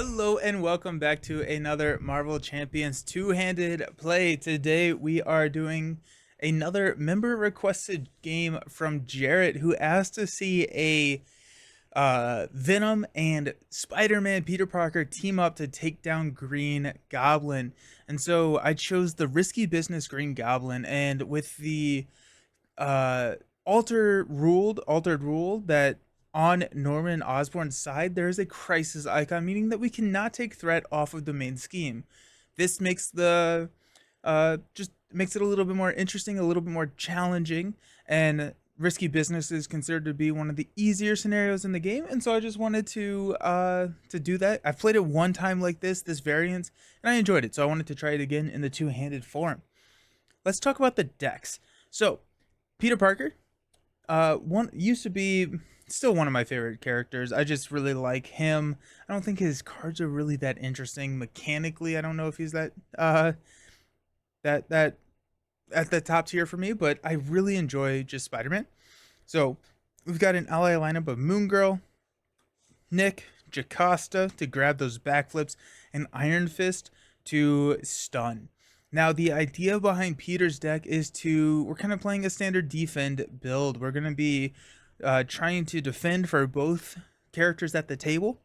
Hello and welcome back to another Marvel Champions two-handed play. Today we are doing another member requested game from Jarrett, who asked to see a Venom and Spider-Man Peter Parker team up to take down Green Goblin. And so I chose the risky business Green Goblin, and with the uh altered rule that on Norman Osborn's side there is a crisis icon, meaning that we cannot take threat off of the main scheme. This makes the just makes it a little bit more interesting, a little bit more challenging, and risky business is considered to be one of the easier scenarios in the game, and so I just wanted to do that. I've played it one time like this variant, and I enjoyed it, so I wanted to try it again in the two-handed form. Let's talk about the decks. So Peter Parker, one used to be still one of my favorite characters. I just really like him. I don't think his cards are really that interesting mechanically. I don't know if he's that at the top tier for me, but I really enjoy just Spider-Man. So we've got an ally lineup of Moon Girl, Nick, Jocasta to grab those backflips, and Iron Fist to stun. Now, the idea behind Peter's deck is we're kind of playing a standard defend build. We're going to be trying to defend for both characters at the table.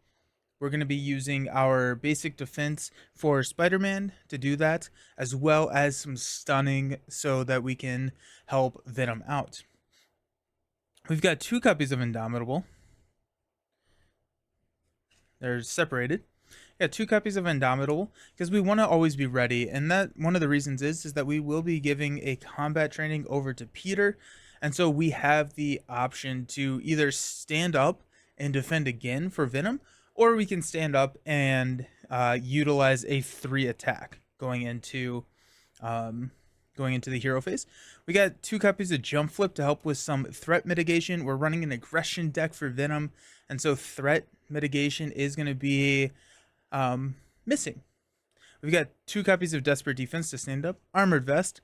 We're going to be using our basic defense for Spider-Man to do that, as well as some stunning so that we can help Venom out. We've got 2 copies of Indomitable. They're separated. Yeah, 2 copies of Indomitable because we want to always be ready, and that one of the reasons is that we will be giving a combat training over to Peter, and so we have the option to either stand up and defend again for Venom, or we can stand up and utilize a 3 attack going into the hero phase. We got 2 copies of Jump Flip to help with some threat mitigation. We're running an aggression deck for Venom, and so threat mitigation is going to be missing. We've got 2 copies of Desperate Defense to stand up, Armored Vest.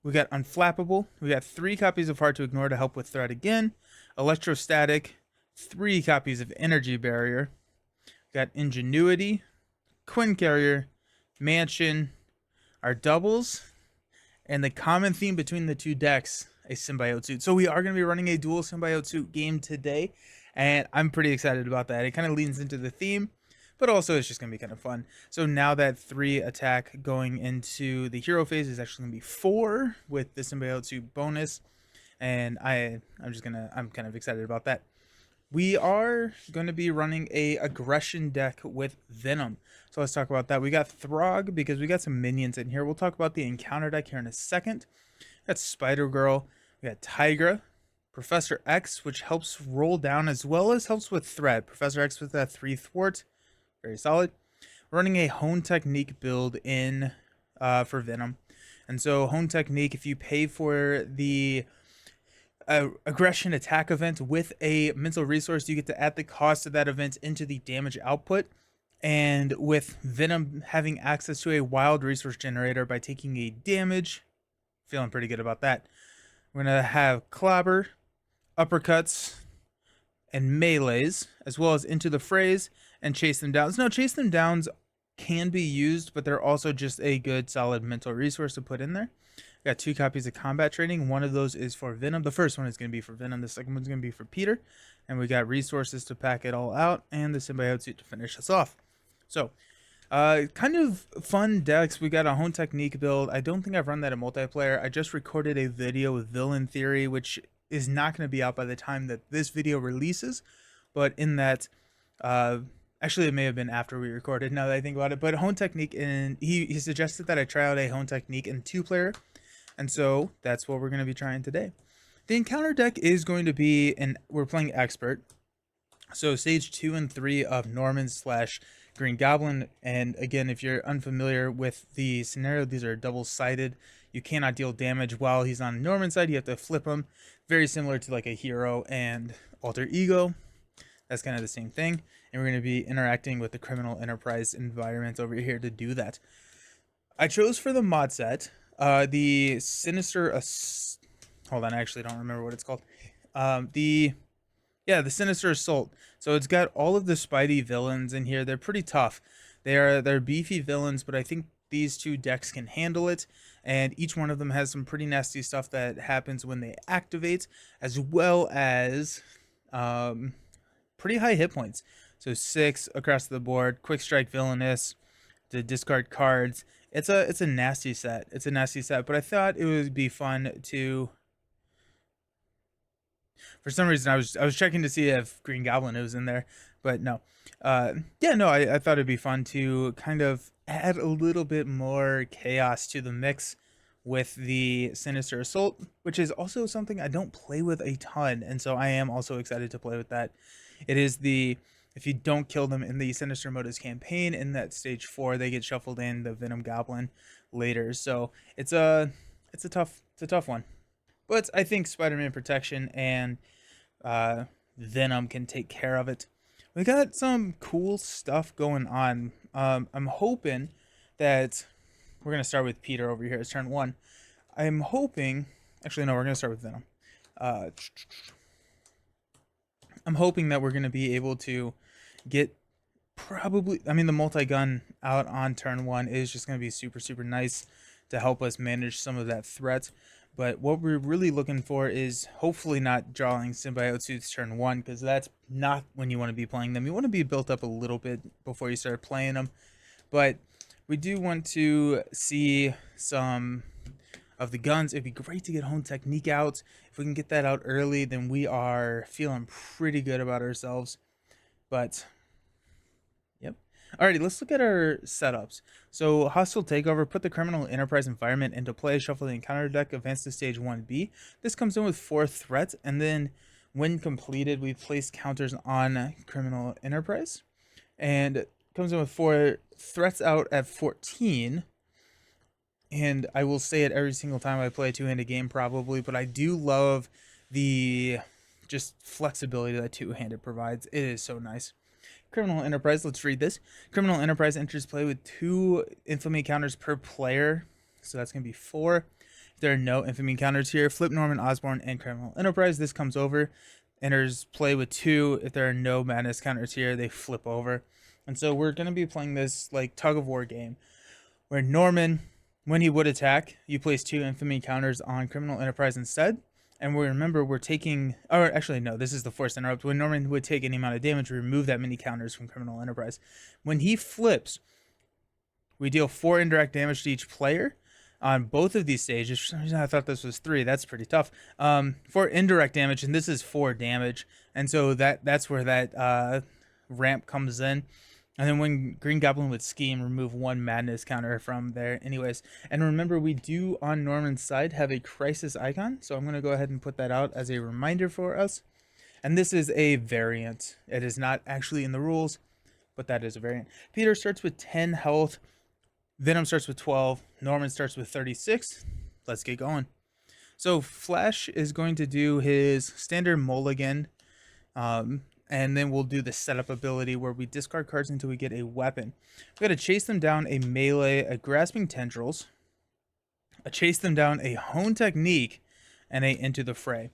We got Unflappable. We got 3 copies of Hard to Ignore to help with threat again, Electrostatic, 3 copies of Energy Barrier. We got Ingenuity, Quinn Carrier, Mansion, our doubles, and the common theme between the 2 decks, a symbiote suit. So we are going to be running a dual symbiote suit game today, and I'm pretty excited about that. It kind of leans into the theme, but also it's just going to be kind of fun. So now that 3 attack going into the hero phase is actually going to be 4 with the symbiote suit bonus, and I'm kind of excited about that. We are going to be running a aggression deck with Venom. So let's talk about that. We got Throg because we got some minions in here. We'll talk about the encounter deck here in a second. We got Spider-Girl. We got Tigra. Professor X, which helps roll down as well as helps with threat. Professor X with that 3 thwart. Very solid. We're running a Hone Technique build in for Venom. And so Hone Technique, if you pay for the aggression attack event with a mental resource, you get to add the cost of that event into the damage output. And with Venom having access to a wild resource generator by taking a damage, feeling pretty good about that. We're going to have Clobber, Uppercuts, and Melees, as well as Into the Phrase and Chase Them Downs. Now, Chase Them Downs can be used, but they're also just a good, solid mental resource to put in there. We got 2 copies of combat training. One of those is for Venom. The first one is going to be for Venom. The second one's going to be for Peter. And we got resources to pack it all out and the symbiote suit to finish us off. So, kind of fun decks. We got a Hone Technique build. I don't think I've run that in multiplayer. I just recorded a video with Villain Theory, which is not going to be out by the time that this video releases. But in that, actually, it may have been after we recorded, now that I think about it. But Hone Technique, and he suggested that I try out a Hone Technique in 2-player. And so that's what we're going to be trying today. The encounter deck is going to be, we're playing Expert. So stage 2 and 3 of Norman / Green Goblin. And again, if you're unfamiliar with the scenario, these are double-sided. You cannot deal damage while he's on Norman's side. You have to flip him. Very similar to like a hero and alter ego. That's kind of the same thing. And we're going to be interacting with the criminal enterprise environment over here to do that. I chose for the mod set the Sinister hold on, I actually don't remember what it's called. Yeah, the Sinister Assault. So it's got all of the Spidey villains in here. They're pretty tough. They're beefy villains, but I think these two decks can handle it. And each one of them has some pretty nasty stuff that happens when they activate, as well as um, pretty high hit points. So 6 across the board. Quick Strike Villainous to discard cards. It's a nasty set. It's a nasty set. But I thought it would be fun to. For some reason, I was checking to see if Green Goblin was in there, but no. Yeah, no, I thought it'd be fun to kind of add a little bit more chaos to the mix with the Sinister Assault, which is also something I don't play with a ton, and so I am also excited to play with that. It is the if you don't kill them in the Sinister Modus campaign in that stage 4, they get shuffled in the Venom Goblin later. So it's a tough one. But I think Spider-Man Protection and Venom can take care of it. We got some cool stuff going on. I'm hoping that we're gonna start with Peter over here. It's turn 1. I'm hoping. Actually, no, we're gonna start with Venom. Uh, I'm hoping that we're gonna be able to get probably. I mean, the multi-gun out on turn 1 is just gonna be super super nice to help us manage some of that threat. But what we're really looking for is hopefully not drawing Symbiote Suits turn 1, because that's not when you want to be playing them. You want to be built up a little bit before you start playing them. But we do want to see some of the guns. It'd be great to get Home Technique out. If we can get that out early, then we are feeling pretty good about ourselves. But yep. Alrighty, let's look at our setups. So, Hostile Takeover, put the Criminal Enterprise environment into play, shuffle the encounter deck, advance to stage 1B. This comes in with 4 threats, and then when completed, we place counters on Criminal Enterprise. And it comes in with 4 threats out at 14. And I will say it every single time I play a 2-handed game, probably, but I do love the just flexibility that 2-handed provides. It is so nice. Criminal Enterprise, let's read this. Criminal Enterprise enters play with 2 infamy counters per player. So that's going to be 4. If there are no infamy counters here, flip Norman Osborn and Criminal Enterprise. This comes over. Enters play with 2. If there are no madness counters here, they flip over. And so we're going to be playing this like tug of war game where Norman, when he would attack, you place 2 infamy counters on Criminal Enterprise instead. And we remember we're taking, or actually no, this is the forced interrupt. When Norman would take any amount of damage, we remove that many counters from Criminal Enterprise. When he flips, we deal 4 indirect damage to each player on both of these stages. For some reason I thought this was 3. That's pretty tough. 4 indirect damage, and this is 4 damage. And so that's where that ramp comes in. And then when Green Goblin would scheme, remove 1 madness counter from there anyways. And remember, we do on Norman's side have a crisis icon. So I'm going to go ahead and put that out as a reminder for us. And this is a variant. It is not actually in the rules, but that is a variant. Peter starts with 10 health. Venom starts with 12. Norman starts with 36. Let's get going. So Flash is going to do his standard mulligan. And then we'll do the setup ability where we discard cards until we get a weapon. We got to chase them down a melee, a grasping tendrils, a chase them down a hone technique, and a into the fray.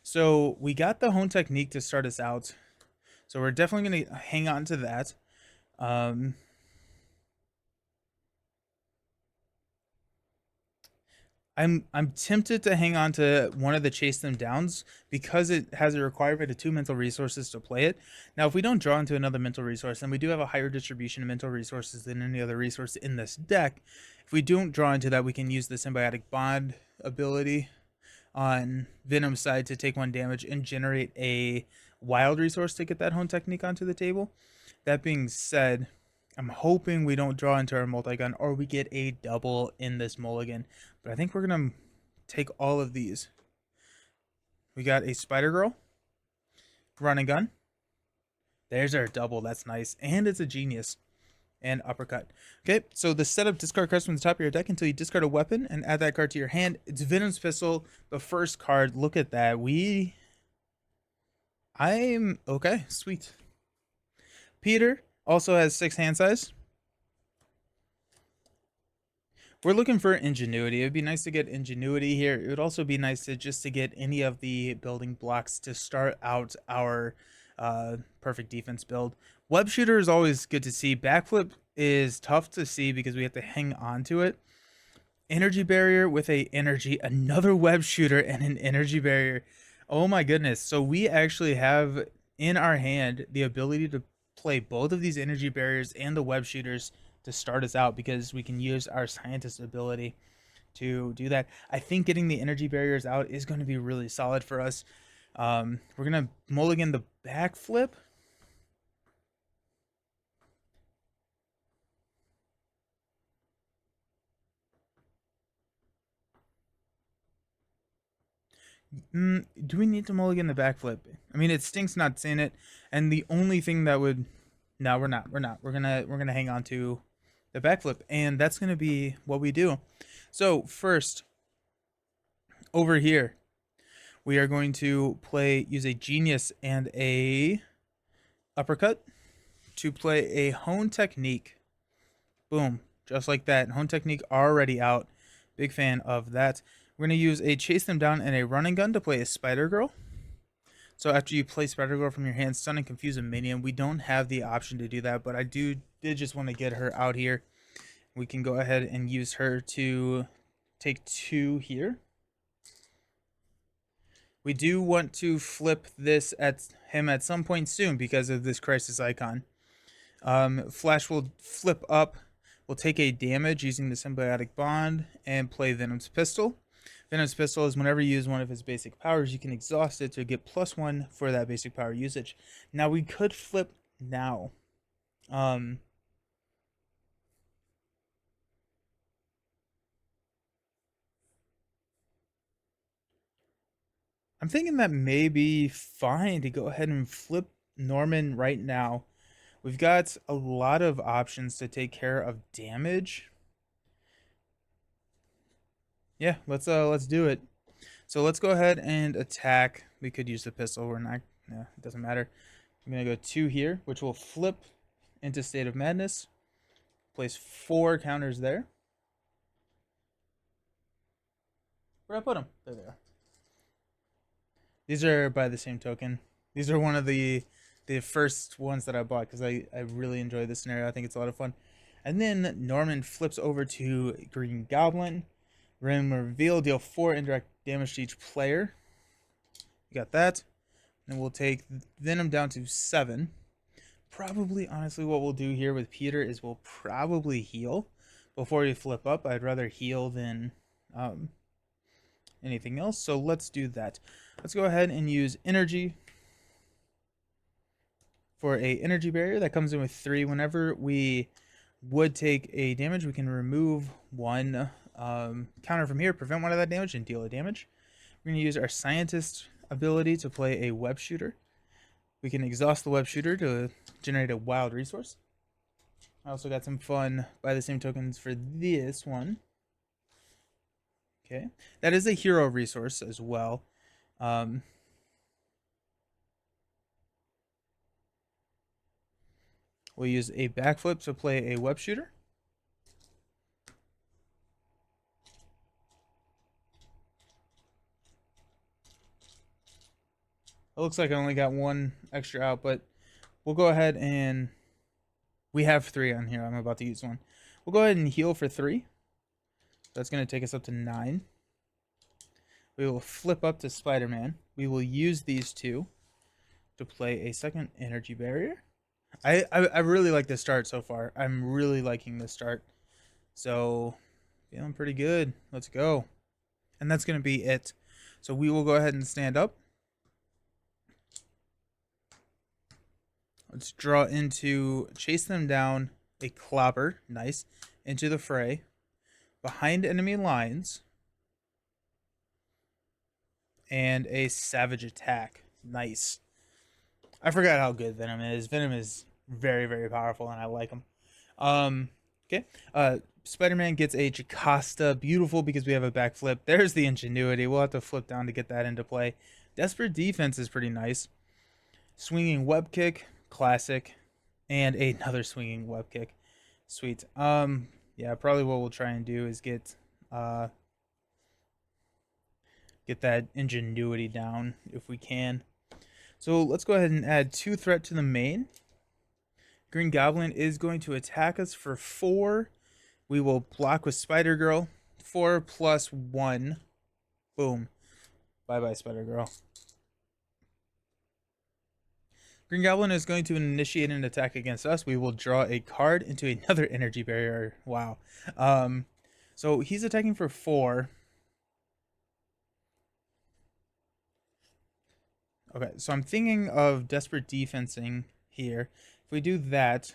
So we got the hone technique to start us out. So we're definitely going to hang on to that. I'm tempted to hang on to one of the chase them downs because it has a requirement of 2 mental resources to play it. Now, if we don't draw into another mental resource, then we do have a higher distribution of mental resources than any other resource in this deck. If we don't draw into that, we can use the symbiotic bond ability on Venom's side to take 1 damage and generate a wild resource to get that hone technique onto the table. That being said, I'm hoping we don't draw into our multi-gun or we get a double in this mulligan. But I think we're going to take all of these. We got a Spider-Girl. Run and gun. There's our double. That's nice. And it's a genius. And uppercut. Okay, so the setup, discard cards from the top of your deck until you discard a weapon and add that card to your hand. It's Venom's Pistol, the first card. Look at that. I'm okay, sweet. Peter also has 6 hand size. We're looking for ingenuity. It would be nice to get ingenuity here. It would also be nice to just to get any of the building blocks to start out our perfect defense build. Web shooter is always good to see. Backflip is tough to see because we have to hang on to it. Energy barrier with another web shooter and an energy barrier. Oh my goodness. So we actually have in our hand the ability to play both of these energy barriers and the web shooters to start us out, because we can use our scientist ability to do that. I think getting the energy barriers out is going to be really solid for us. We're going to mulligan the backflip. Do we need to mulligan the backflip? I mean, it stinks not seeing it. And the only thing that would, no, we're not. We're not. We're gonna hang on to the backflip, and that's gonna be what we do. So first, over here, we are going to use a genius and a uppercut to play a hone technique. Boom, just like that. Hone technique already out. Big fan of that. We're going to use a chase them down and a running gun to play a spider girl. So after you play spider girl from your hand, stun and confuse a minion. We don't have the option to do that, but I did just want to get her out here. We can go ahead and use her to take 2 here. We do want to flip this at him at some point soon because of this crisis icon. Flash will flip up. We'll take a damage using the symbiotic bond and play Venom's pistol. Venom's pistol is whenever you use one of his basic powers, you can exhaust it to get +1 for that basic power usage. Now we could flip now. I'm thinking that may be fine to go ahead and flip Norman right now. We've got a lot of options to take care of damage. Yeah, let's do it. So let's go ahead and attack. We could use the pistol. We're not. No, it doesn't matter. I'm gonna go 2 here, which will flip into State of Madness. Place 4 counters there. Where'd I put them? There they are. These are by the same token. These are one of the first ones that I bought because I really enjoy this scenario. I think it's a lot of fun. And then Norman flips over to Green Goblin. Rim reveal, deal 4 indirect damage to each player. You got that. And we'll take Venom down to 7. Probably, honestly, what we'll do here with Peter is we'll probably heal before we flip up. I'd rather heal than anything else. So let's do that. Let's go ahead and use energy for a energy barrier that comes in with 3. Whenever we would take a damage, we can remove 1 counter from here, prevent 1 of that damage, and deal a damage. We're going to use our scientist ability to play a web shooter. We can exhaust the web shooter to generate a wild resource. I also got some fun by the same tokens for this one. Okay, that is a hero resource as well. We'll use a backflip to play a web shooter. It looks like I only got 1 extra out, but we'll go ahead and we have 3 on here. I'm about to use 1. We'll go ahead and heal for 3. That's going to take us up to 9. We will flip up to Spider-Man. We will use these 2 to play a second energy barrier. I really like this start so far. I'm really liking this start. So, feeling pretty good. Let's go. And that's going to be it. So we will go ahead and stand up. Let's draw into chase them down, a clobber, nice, into the fray, behind enemy lines, and a savage attack, nice. I forgot how good Venom is. Venom is very, very powerful, and I like him. Okay. Spider-Man gets a Jocasta, beautiful because we have a backflip. There's the ingenuity. We'll have to flip down to get that into play. Desperate defense is pretty nice. Swinging web kick, classic, and another swinging web kick. Sweet. Yeah, probably what we'll try and do is get that ingenuity down if we can. So let's go ahead and add 2 threat to the main. Green Goblin is going to attack us for 4. We will block with Spider Girl. 4 plus 1. Boom. Bye bye, Spider Girl. Green Goblin is going to initiate an attack against us. We will draw a card into another energy barrier. Wow. So he's attacking for 4. Okay, so I'm thinking of desperate defensing here. If we do that,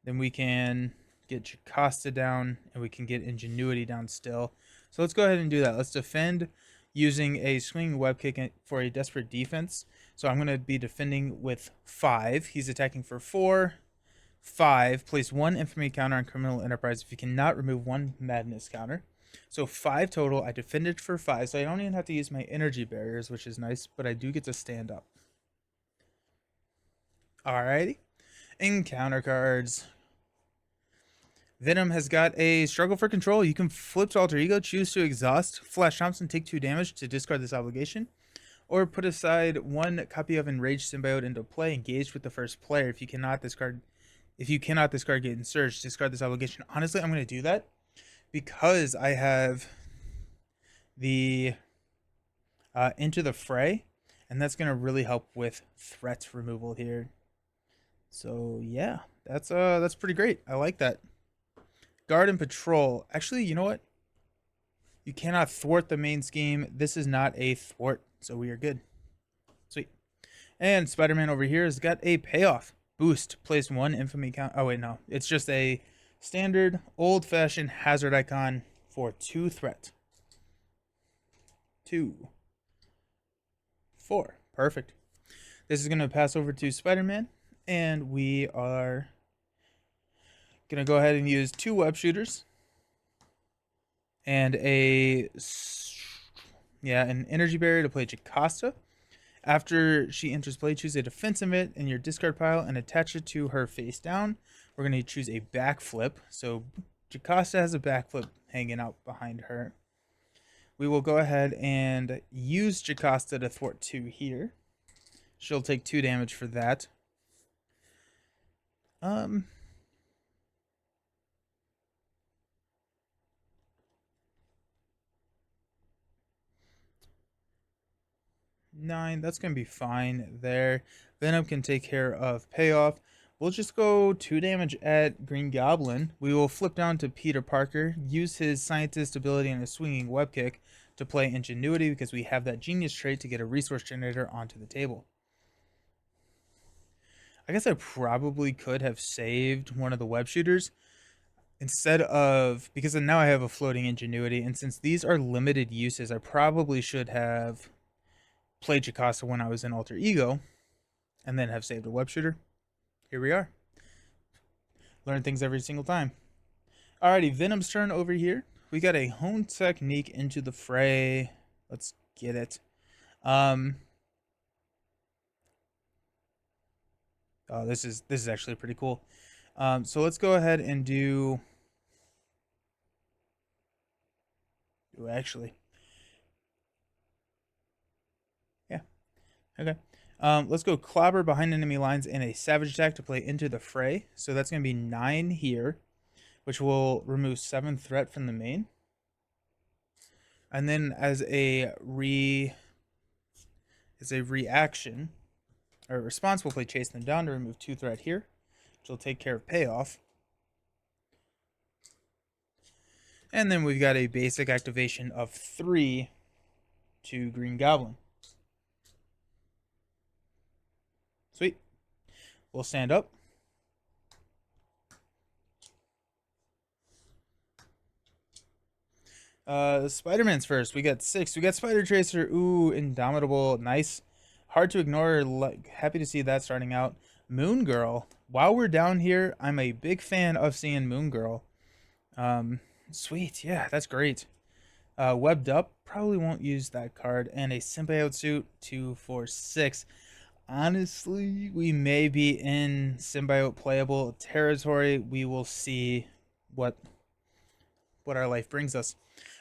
then we can get Jocasta down and we can get Ingenuity down still. So let's go ahead and do that. Let's defend using a swinging web kick for a desperate defense. So I'm going to be defending with 5. He's attacking for 4. 5. Place 1 infamy counter on criminal enterprise if you cannot remove 1 madness counter. So 5 total. I defended for 5, so I don't even have to use my energy barriers, which is nice, but I do get to stand up. Alrighty. Encounter cards. Venom has got a struggle for control. You can flip to alter ego, choose to exhaust, Flash Thompson, take 2 damage to discard this obligation, or put aside 1 copy of Enraged Symbiote into play, engaged with the first player. If you cannot discard Get Insurged, discard this obligation. Honestly, I'm going to do that because I have the Into the Fray, and that's going to really help with threat removal here. So yeah, that's pretty great. I like that. Guard and Patrol. Actually, you know what? You cannot thwart the main scheme. This is not a thwart, so we are good. Sweet. And Spider-Man over here has got a payoff. Boost. Place 1 infamy count. Oh, wait, no. It's just a standard, old-fashioned hazard icon for 2 threat. 2. 4. Perfect. This is going to pass over to Spider-Man, and we are going to go ahead and use 2 web shooters and an energy barrier to play Jocasta. After she enters play, choose a defense event in your discard pile and attach it to her face down. We're going to choose a backflip. So Jocasta has a backflip hanging out behind her. We will go ahead and use Jocasta to thwart 2 here. She'll take 2 damage for that. 9, that's going to be fine there. Venom can take care of payoff. We'll just go 2 damage at Green Goblin. We will flip down to Peter Parker, use his scientist ability and a swinging web kick to play Ingenuity because we have that genius trait to get a resource generator onto the table. I guess I probably could have saved one of the web shooters instead of, because now I have a floating Ingenuity, and since these are limited uses, I probably should have played Jocasta when I was in Alter Ego and then have saved a web shooter. Here we are. Learn things every single time. Alrighty, Venom's turn over here. We got a Hone Technique into the fray. Let's get it. Oh, this is actually pretty cool. So let's go ahead and do. Ooh, actually. Yeah. Okay. Let's go Clobber behind enemy lines and a Savage Attack to play into the fray. So that's going to be 9 here, which will remove 7 threat from the main. And then as a reaction or response, we'll play Chase Them Down to remove 2 threat here, which will take care of payoff. And then we've got a basic activation of 3 to Green Goblin. Sweet. We'll stand up. Spider-Man's first. We got 6. We got Spider Tracer. Ooh, Indomitable. Nice. Hard to ignore. Happy to see that starting out. Moon Girl. While we're down here, I'm a big fan of seeing Moon Girl. Sweet. Yeah, that's great. Webbed Up. Probably won't use that card. And a Symbiote Suit. 2, 4, 6. Honestly, we may be in Symbiote playable territory. We will see what our life brings us.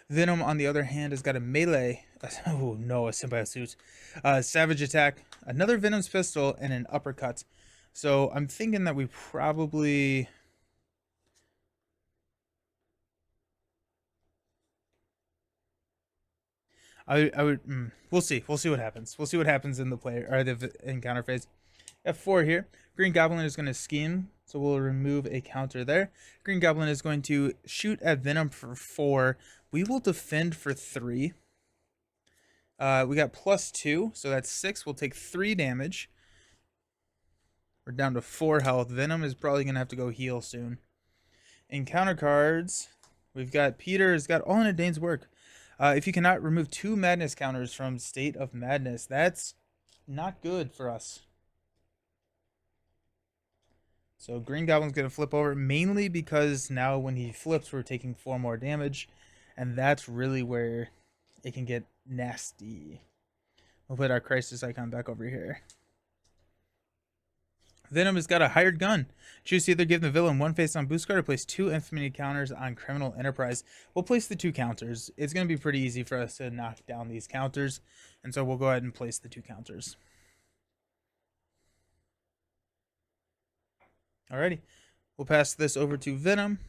Venom, on the other hand, has got a melee. Oh no, a symbiote suit. Savage attack, another Venom's pistol, and an uppercut. So I'm thinking that we probably. I would. We'll see. We'll see what happens. We'll see what happens in the play or the encounter phase. F4 here. Green Goblin is going to scheme, so we'll remove a counter there. Green Goblin is going to shoot at Venom for 4. We will defend for 3. We got +2, so that's 6. We'll take 3 damage. We're down to 4 health. Venom is probably going to have to go heal soon. Encounter cards, we've got Peter has got all in a Dane's work. If you cannot remove 2 madness counters from State of Madness, that's not good for us. So Green Goblin's going to flip over, mainly because now when he flips, we're taking 4 more damage. And that's really where it can get nasty. We'll put our crisis icon back over here. Venom has got a hired gun. Choose to either give the villain 1 face on boost card or place 2 infamy counters on criminal enterprise. We'll place the 2 counters. It's going to be pretty easy for us to knock down these counters. And so we'll go ahead and place the 2 counters. Alrighty. We'll pass this over to Venom.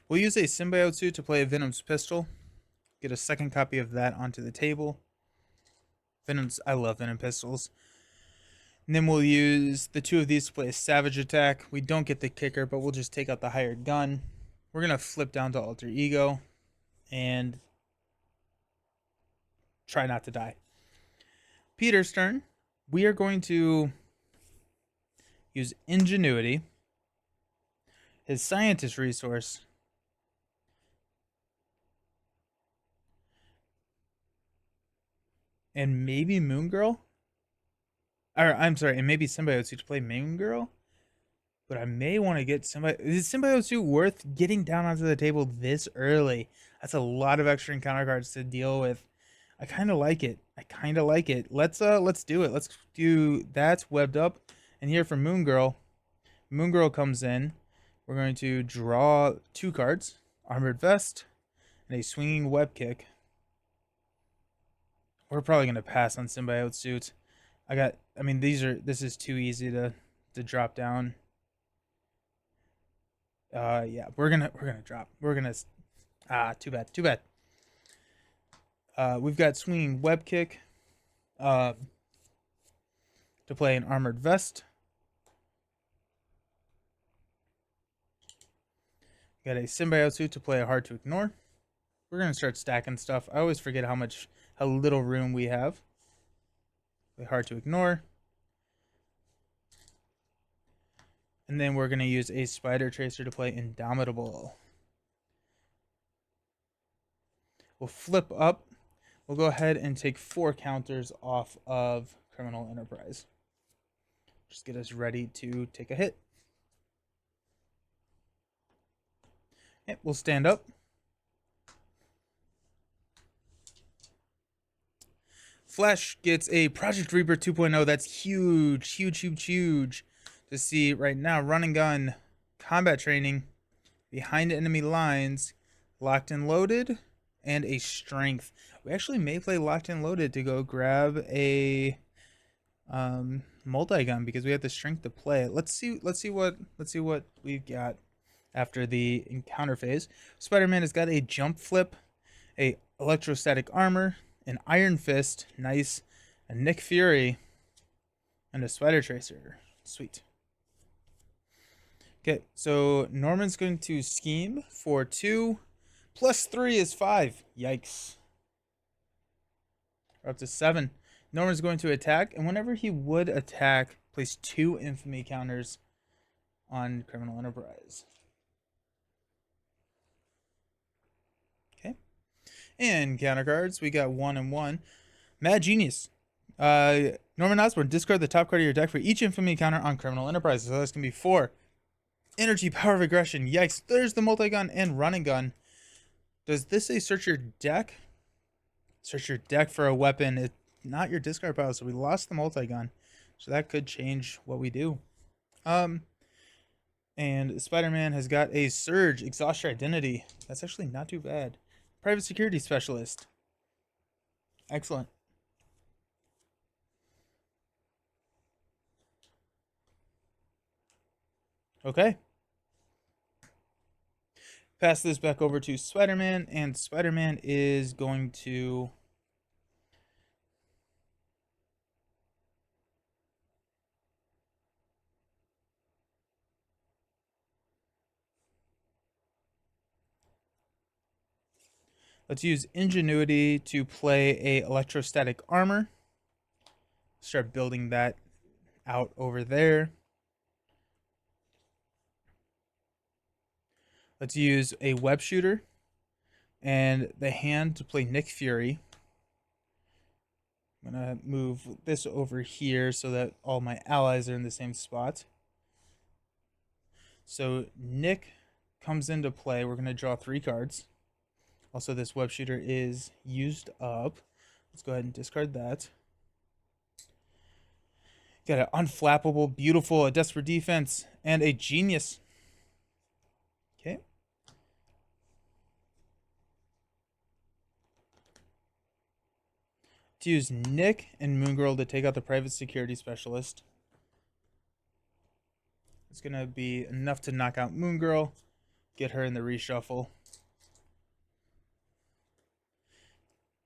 We'll use a symbiote suit to play a Venom's pistol. Get a second copy of that onto the table. I love Venom pistols. And then we'll use the 2 of these to play a savage attack. We don't get the kicker, but we'll just take out the hired gun. We're going to flip down to alter ego and try not to die. Peter's turn. We are going to use ingenuity, his scientist resource, and maybe Moon Girl. Or I'm sorry, and maybe Symbiote Suit to play Moon Girl. But I may want to get somebody. Is Symbiote Suit worth getting down onto the table this early? That's a lot of extra encounter cards to deal with. I kind of like it. Let's do it. Let's do that's webbed up. And here for Moon Girl. Moon Girl comes in. We're going to draw 2 cards. Armored Vest and a Swinging Web Kick. We're probably going to pass on Symbiote Suit. This is too easy to drop down. Yeah, we're gonna drop. Too bad. We've got Swinging Web Kick to play an Armored Vest. Got a Symbiote Suit to play a Hard to Ignore. We're gonna start stacking stuff. I always forget how little room we have. Play Hard to Ignore. And then we're going to use a Spider Tracer to play Indomitable. We'll flip up. We'll go ahead and take 4 counters off of Criminal Enterprise. Just get us ready to take a hit. Okay, we'll stand up. Flash gets a Project Rebirth 2.0. That's huge to see right now. Run and gun, combat training, behind enemy lines, locked and loaded, and a strength. We actually may play locked and loaded to go grab a multi-gun because we have the strength to play it. Let's see what we've got after the encounter phase. Spider-Man has got a jump flip, a electrostatic armor, an Iron Fist, nice, a Nick Fury, and a Spider Tracer. Sweet. Okay, so Norman's going to scheme for 2. +3 is 5. Yikes. We're up to 7. Norman's going to attack, and whenever he would attack, place 2 infamy counters on Criminal Enterprise. Okay. And counter cards, we got 1 and 1. Mad Genius. Norman Osborn, discard the top card of your deck for each infamy counter on Criminal Enterprise. So that's going to be 4. Energy, Power of Aggression. Yikes. There's the multi-gun and running gun. Does this say search your deck? Search your deck for a weapon. It's not your discard pile, so we lost the multi-gun. So that could change what we do. And Spider-Man has got a Surge, Exhaust Your Identity. That's actually not too bad. Private Security Specialist. Excellent. Okay. Pass this back over to Spider-Man, and Spider-Man is going to... Let's use Ingenuity to play a Electrostatic Armor. Start building that out over there. Let's use a Web Shooter and the hand to play Nick Fury. I'm going to move this over here so that all my allies are in the same spot. So Nick comes into play. We're going to draw 3 cards. Also, this Web Shooter is used up. Let's go ahead and discard that. Got an Unflappable, Beautiful, a Desperate Defense, and a Genius. Okay. To use Nick and Moon Girl to take out the Private Security Specialist. It's going to be enough to knock out Moon Girl, get her in the reshuffle.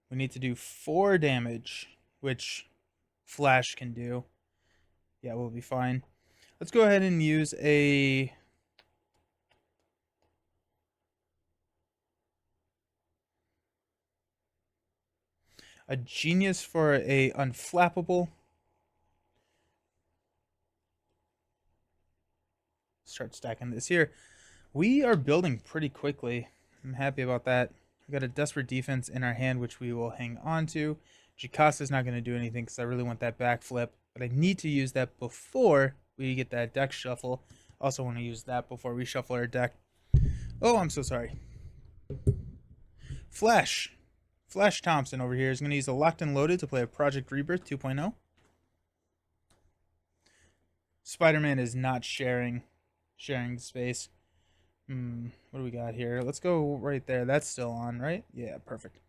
We need to do 4 damage, which Flash can do. Yeah, we'll be fine. Let's go ahead and use a... Genius for a Unflappable. Start stacking this here. We are building pretty quickly. I'm happy about that. We got a Desperate Defense in our hand, which we will hang on to. Jacasa's not going to do anything because I really want that backflip. But I need to use that before we get that deck shuffle. Also want to use that before we shuffle our deck. Oh, I'm so sorry. Flash Thompson over here is going to use a Locked and Loaded to play a Project Rebirth 2.0. Spider-Man is not sharing the space. What do we got here? Let's go right there. That's still on, right? Yeah, perfect.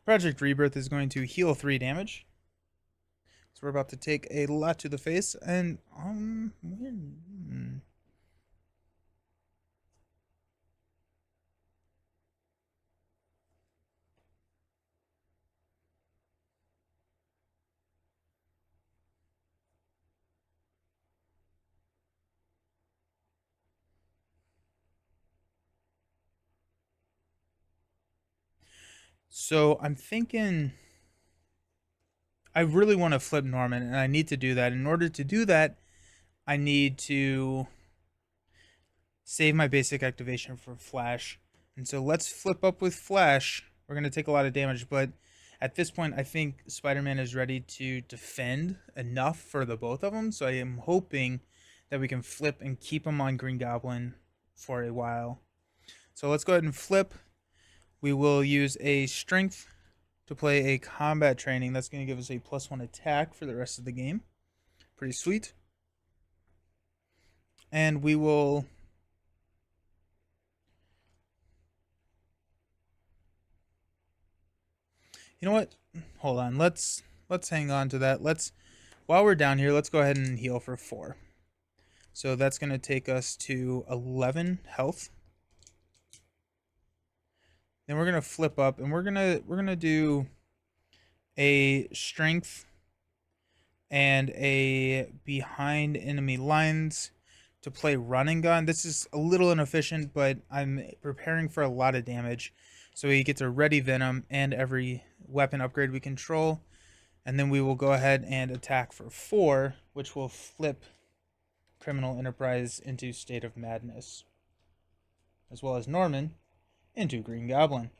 Project Rebirth is going to heal 3 damage. So we're about to take a lot to the face, and so I'm thinking I really want to flip Norman, and I need to do that. In order to do that, I need to save my basic activation for Flash. And so let's flip up with Flash. We're going to take a lot of damage, but at this point, I think Spider-Man is ready to defend enough for the both of them. So I am hoping that we can flip and keep him on Green Goblin for a while. So let's go ahead and flip. We will use a Strength to play a Combat Training. That's going to give us a +1 attack for the rest of the game. Pretty sweet. And we will... You know what? Hold on. Let's hang on to that. While we're down here, let's go ahead and heal for 4. So that's going to take us to 11 health. Then we're going to flip up, and we're going to do a Strength and a Behind Enemy Lines to play Run and Gun. This is a little inefficient, but I'm preparing for a lot of damage. So we get to ready Venom and every weapon upgrade we control. And then we will go ahead and attack for 4, which will flip Criminal Enterprise into State of Madness, as well as Norman into Green Goblin.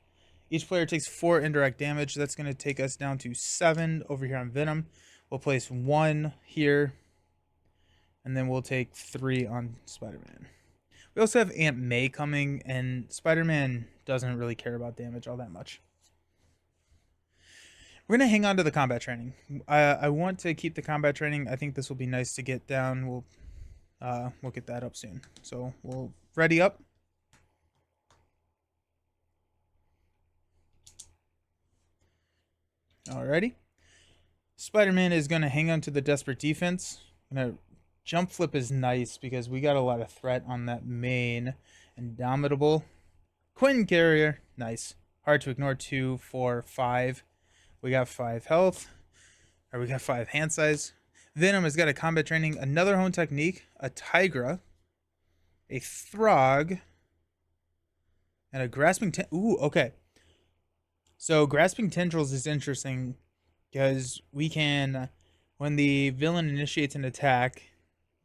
Each player takes 4 indirect damage. That's going to take us down to 7 over here on Venom. We'll place 1 here, and then we'll take 3 on Spider-Man. We also have Aunt May coming, and Spider-Man doesn't really care about damage all that much. We're gonna hang on to the combat training. I want to keep the combat training. I think this will be nice to get down. We'll get that up soon. So we'll ready up. Alrighty. Spider-Man is gonna hang on to the desperate defense. Gonna jump flip is nice because we got a lot of threat on that main. Indomitable. Quinn carrier, nice. Hard to ignore 2, 4, 5. We got 5 health. Or we got 5 hand size. Venom has got a combat training, another hone technique, a Tigra, a Throg, and a grasping. Ooh, okay. So grasping tendrils is interesting because we can, when the villain initiates an attack,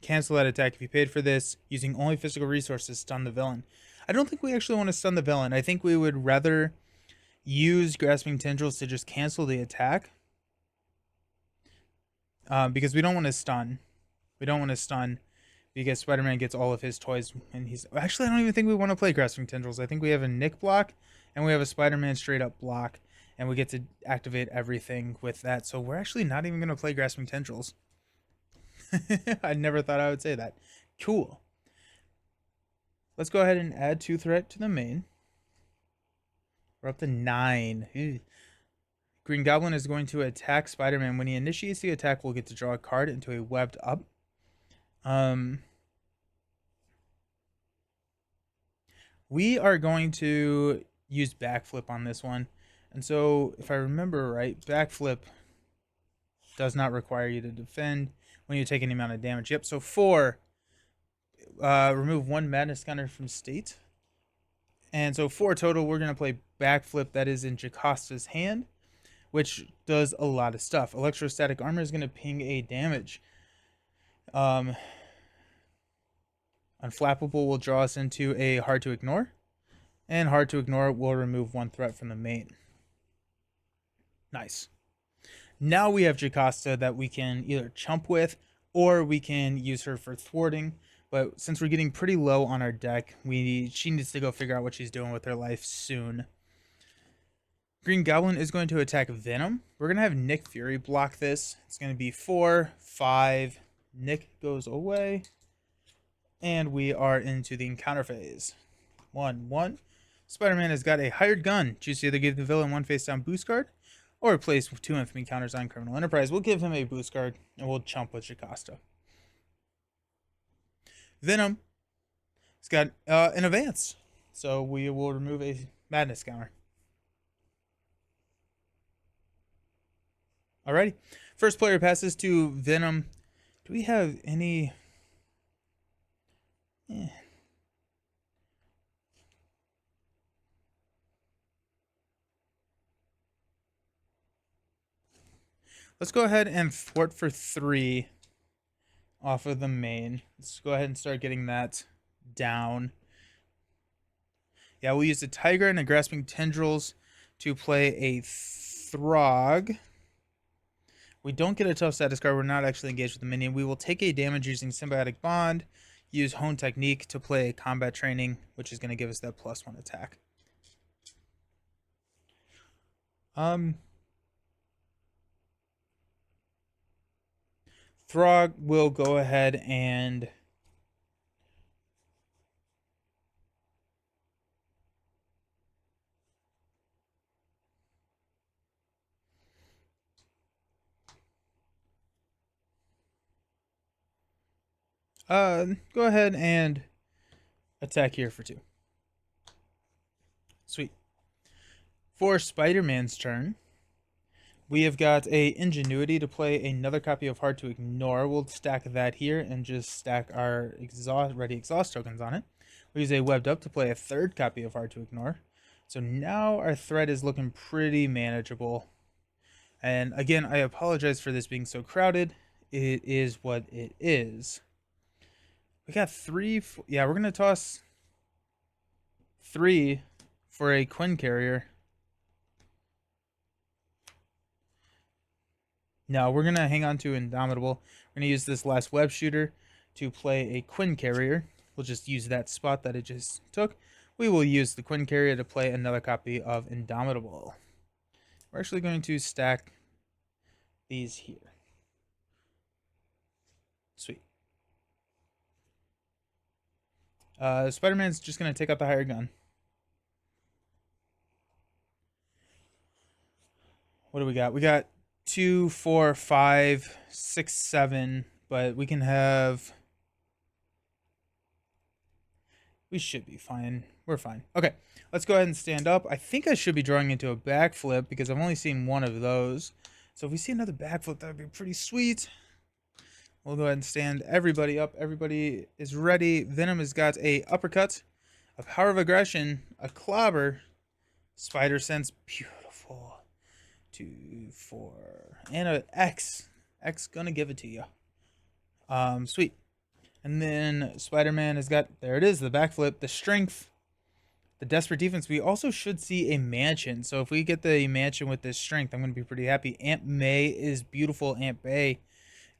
cancel that attack. If you paid for this, using only physical resources, stun the villain. I don't think we actually want to stun the villain. I think we would rather use grasping tendrils to just cancel the attack. Because we don't want to stun. We don't want to stun because Spider-Man gets all of his toys and he's... Actually, I don't even think we want to play grasping tendrils. I think we have a Nick block and we have a Spider-Man straight up block. And we get to activate everything with that. So we're actually not even going to play grasping tendrils. I never thought I would say that. Cool. Let's go ahead and add 2 threat to the main. We're up to 9. Ew. Green Goblin is going to attack Spider-Man. When he initiates the attack, we'll get to draw a card into a webbed up. We are going to use backflip on this one. And so, if I remember right, backflip does not require you to defend when you take any amount of damage. Yep, so 4. Remove 1 madness counter from state. And so 4 total, we're going to play backflip. That is in Jacosta's hand, which does a lot of stuff. Electrostatic armor is going to ping a damage. Unflappable will draw us into a hard to ignore. And hard to ignore will remove 1 threat from the main. Nice. Now we have Jacosta that we can either chump with or we can use her for thwarting. But since we're getting pretty low on our deck, she needs to go figure out what she's doing with her life soon. Green Goblin is going to attack Venom. We're going to have Nick Fury block this. It's going to be 4, 5. Nick goes away. And we are into the encounter phase. 1, 1. Spider-Man has got a hired gun. Choose to either give the villain 1 face down boost card or place 2 infamy counters on Criminal Enterprise. We'll give him a boost card and we'll chump with Jacosta. Venom has got an advance. So we will remove a madness counter. Alrighty. First player passes to Venom. Do we have any... Let's go ahead and thwart for 3 off of the main. Let's go ahead and start getting that down. Yeah, we'll use the Tiger and the Grasping Tendrils to play a Throg. We don't get a tough status card. We're not actually engaged with the minion. We will take a damage using Symbiotic Bond. Use Hone Technique to play a Combat Training, which is going to give us that +1 attack. Throg will go ahead and go ahead and attack here for 2. Sweet. For Spider-Man's turn, we have got a Ingenuity to play another copy of Hard to Ignore. We'll stack that here and just stack our ready exhaust tokens on it. We use a Webbed Up to play a 3rd copy of Hard to Ignore. So now our threat is looking pretty manageable. And again, I apologize for this being so crowded. It is what it is. We got 3. Yeah, we're going to toss 3 for a Quinn carrier. No, we're going to hang on to Indomitable. We're going to use this last web shooter to play a Quinn carrier. we'll just use that spot that it just took. We will use the Quinn Carrier to play another copy of Indomitable. We're actually going to stack these here. Sweet. Spider-Man's just going to take out the higher gun. What do we got? We got 2, 4, 5, 6, 7, but we can have... We should be fine. We're fine. Okay, let's go ahead and stand up. I think I should be drawing into a backflip because I've only seen one of those. So if we see another backflip, that would be pretty sweet. We'll go ahead and stand everybody up. Everybody is ready. Venom has got a uppercut, a power of aggression, a clobber, spider sense, beautiful. 2, 4, and a X. X gonna give it to you. Sweet. And then Spider-Man has got, there it is, the backflip, the strength, the desperate defense. We also should see a mansion. So if we get the mansion with this strength, I'm going to be pretty happy. Aunt May is beautiful. Aunt Bay.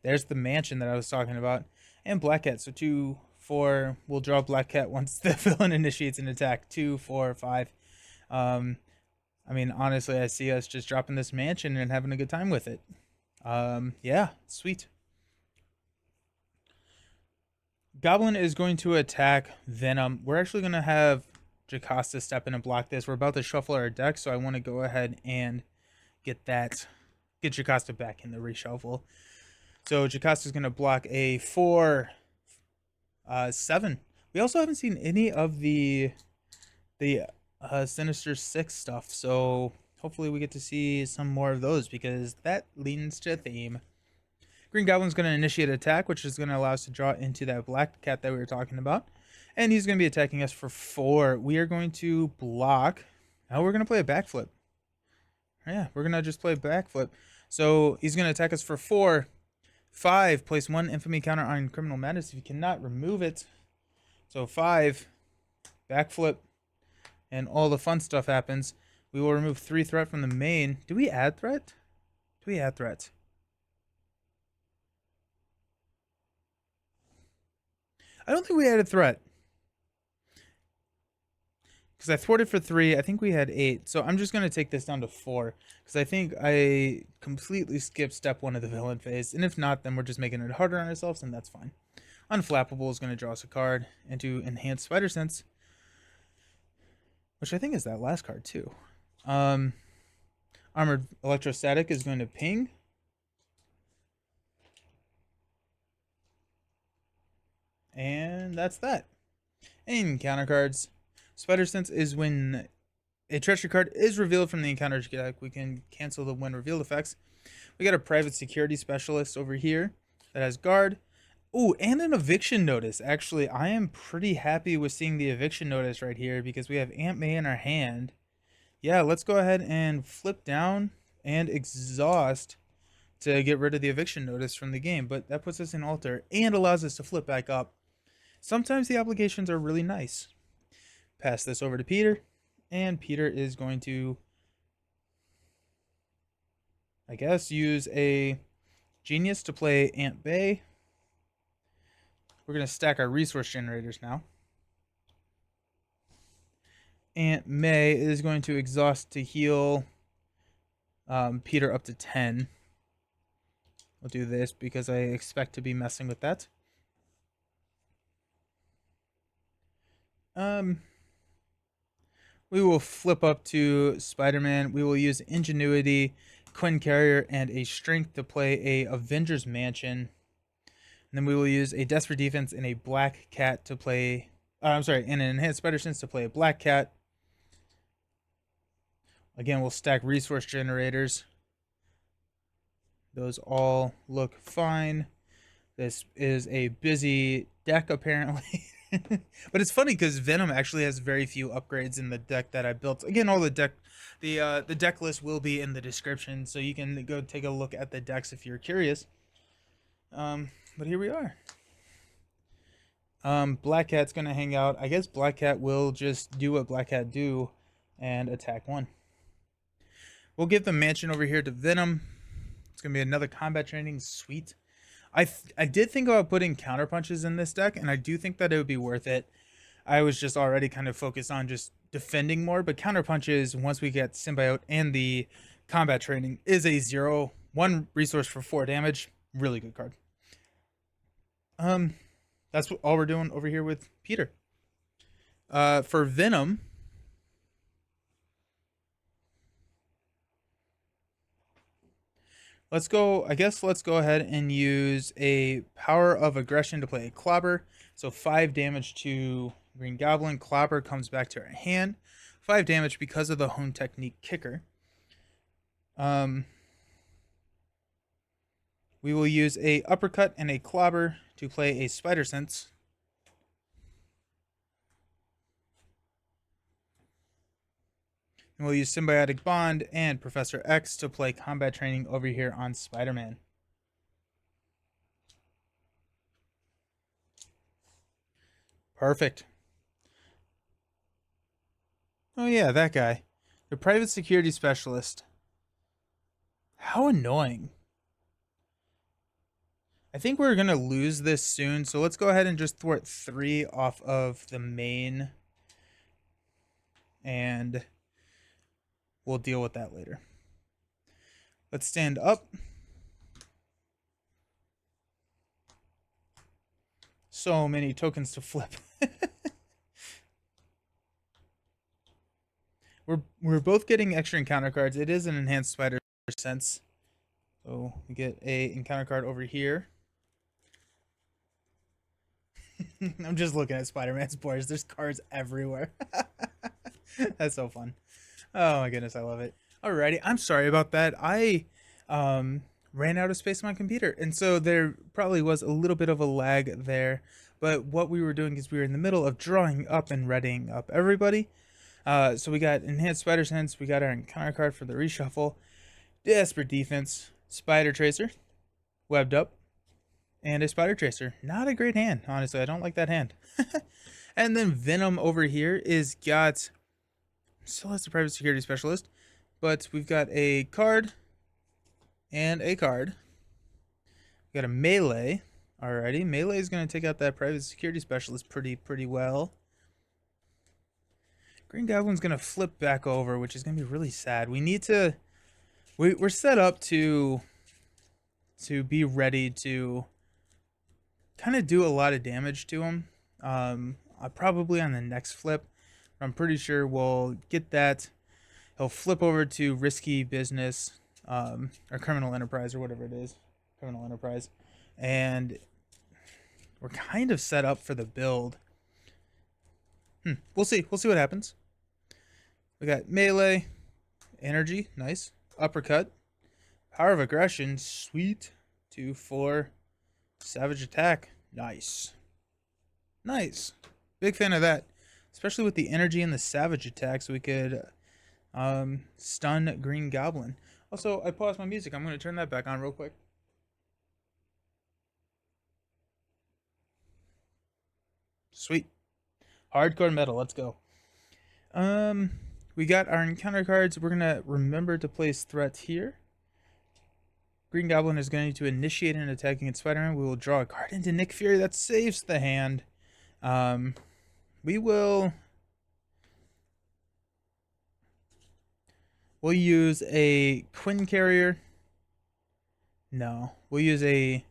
There's the mansion that I was talking about. And Black Cat. So 2, 4. We'll draw Black Cat once the villain initiates an attack. 2, 4, 5. I mean, honestly, I see us just dropping this mansion and having a good time with it. Yeah, sweet. Goblin is going to attack Venom. We're actually going to have Jocasta step in and block this. We're about to shuffle our deck, so I want to go ahead and get Jocasta back in the reshuffle. So Jocasta is going to block a 4, 7. We also haven't seen any of the Sinister 6 stuff, so hopefully we get to see some more of those because that leans to theme. Green Goblin's going to initiate an attack, which is going to allow us to draw into that Black Cat that we were talking about. And he's going to be attacking us for 4. We are going to block. Now we're going to play a backflip. Yeah, we're going to just play a backflip. So he's going to attack us for 4. 5, place 1 infamy counter on Criminal Madness if you cannot remove it. So 5, backflip, and all the fun stuff happens. We will remove 3 threat from the main. Do we add threat? Do we add threat? I don't think we added threat. Because I thwarted for 3. I think we had 8. So I'm just going to take this down to 4. Because I think I completely skipped step 1 of the villain phase. And if not, then we're just making it harder on ourselves, and that's fine. Unflappable is going to draw us a card. And to enhance Spider Sense, which I think is that last card too. Armored Electrostatic is going to ping. And that's that. And encounter cards. Spider Sense is when a treachery card is revealed from the encounter deck. We can cancel the when revealed effects. We got a private security specialist over here that has guard. Ooh, and an eviction notice. Actually, I am pretty happy with seeing the eviction notice right here because we have Aunt May in our hand. Yeah, let's go ahead and flip down and exhaust to get rid of the eviction notice from the game. But that puts us in altar and allows us to flip back up. Sometimes the applications are really nice. Pass this over to Peter, and Peter is going to, I guess, use a Genius to play Aunt Bay. We're going to stack our resource generators now. Aunt May is going to exhaust to heal Peter up to 10. We'll do this because I expect to be messing with that. We will flip up to Spider-Man. We will use Ingenuity, Quinn Carrier, and a Strength to play a Avengers Mansion. And then we will use a Desperate Defense and a Black Cat to play... and an Enhanced Spider Sense to play a Black Cat. Again, we'll stack Resource Generators. Those all look fine. This is a busy deck, apparently. But it's funny because Venom actually has very few upgrades in the deck that I built. Again, all the deck list will be in the description, so you can go take a look at the decks if you're curious. But here we are. Black Cat's gonna hang out. I guess Black Cat will just do what Black Cat do and attack 1. We'll give the mansion over here to Venom. It's gonna be another combat training. Sweet. I did think about putting counter punches in this deck, and I do think that it would be worth it. I was just already kind of focused on just defending more, but counter punches, once we get symbiote and the combat training, is a 0/1 resource for 4 damage. Really good card. That's all we're doing over here with Peter. For Venom, let's go. I guess let's go ahead and use a Power of Aggression to play a Clobber. So 5 damage to Green Goblin. Clobber comes back to our hand. 5 damage because of the Hone Technique Kicker. We will use a Uppercut and a Clobber to play a Spider Sense. And we'll use Symbiotic Bond and Professor X to play combat training over here on Spider-Man. Perfect. Oh yeah, that guy. The private security specialist. How annoying. I think we're going to lose this soon, so let's go ahead and just thwart 3 off of the main. And we'll deal with that later. Let's stand up. So many tokens to flip. We're both getting extra encounter cards. It is an enhanced Spider Sense. So we get a encounter card over here. I'm just looking at Spider-Man's boards. There's cards everywhere. That's so fun. Oh my goodness, I love it. Alrighty, I'm sorry about that. I ran out of space on my computer, and so there probably was a little bit of a lag there. But what we were doing is we were in the middle of drawing up and readying up everybody. So we got Enhanced Spider Sense, we got our encounter card for the reshuffle, Desperate Defense, Spider Tracer, Webbed Up, and a Spider Tracer. Not a great hand, honestly. I don't like that hand. And then Venom over here is got, still has the private security specialist, but we've got a card and a card. We got a melee. Alrighty, melee is going to take out that private security specialist pretty well. Green Goblin's going to flip back over, which is going to be really sad. We need to, we're set up to be ready to kind of do a lot of damage to him. Probably on the next flip. I'm pretty sure we'll get that. He'll flip over to Risky Business, or Criminal Enterprise, or whatever it is. Criminal Enterprise. And we're kind of set up for the build. We'll see. We'll see what happens. We got melee, energy, nice. Uppercut, power of aggression, sweet. 2/4, savage attack, nice. Nice. Big fan of that, especially with the energy and the savage attack, so we could stun Green Goblin. Also, I paused my music. I'm going to turn that back on real quick. Sweet. Hardcore metal, let's go. We got our encounter cards. We're gonna remember to place threats here. Green Goblin is going to initiate an attack against Spider-Man. We will draw a card into Nick Fury that saves the hand. We'll use a Quinn Carrier. No, we'll use a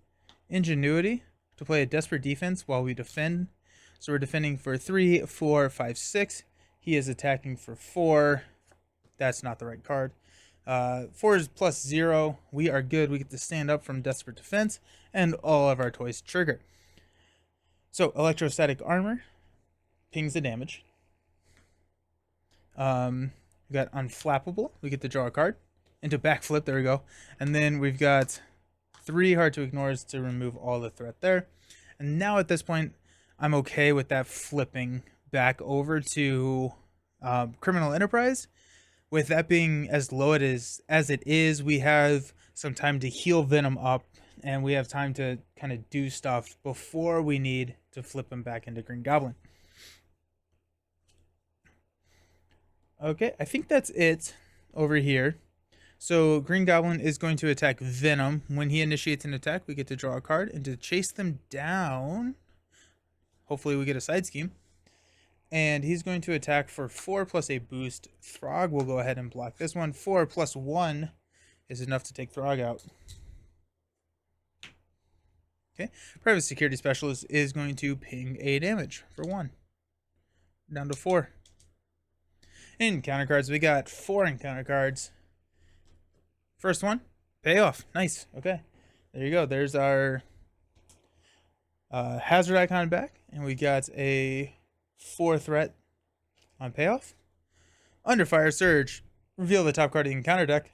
Ingenuity to play a Desperate Defense while we defend. So we're defending for 3, 4, 5, 6. He is attacking for 4. That's not the right card. 4 is +0. We are good. We get to stand up from Desperate Defense, and all of our toys trigger. So Electrostatic Armor pings the damage. We got Unflappable. We get to draw a card into Backflip. There we go. And then we've got 3 Hard to Ignores to remove all the threat there. And now at this point, I'm okay with that flipping back over to Criminal Enterprise. With that being as low as it is, we have some time to heal Venom up, and we have time to kind of do stuff before we need to flip him back into Green Goblin. Okay, I think that's it over here. So Green Goblin is going to attack Venom. When he initiates an attack, we get to draw a card, and to chase them down, hopefully we get a side scheme. And he's going to attack for 4 plus a boost. Throg will go ahead and block this one. 4 plus 1 is enough to take Throg out. Okay, Private Security Specialist is going to ping a damage for 1. Down to 4. Encounter cards, we got 4 encounter cards. First one, payoff. Nice. Okay, there you go. There's our hazard icon back, and we got a 4 threat on payoff. Under Fire Surge, reveal the top card of the encounter deck.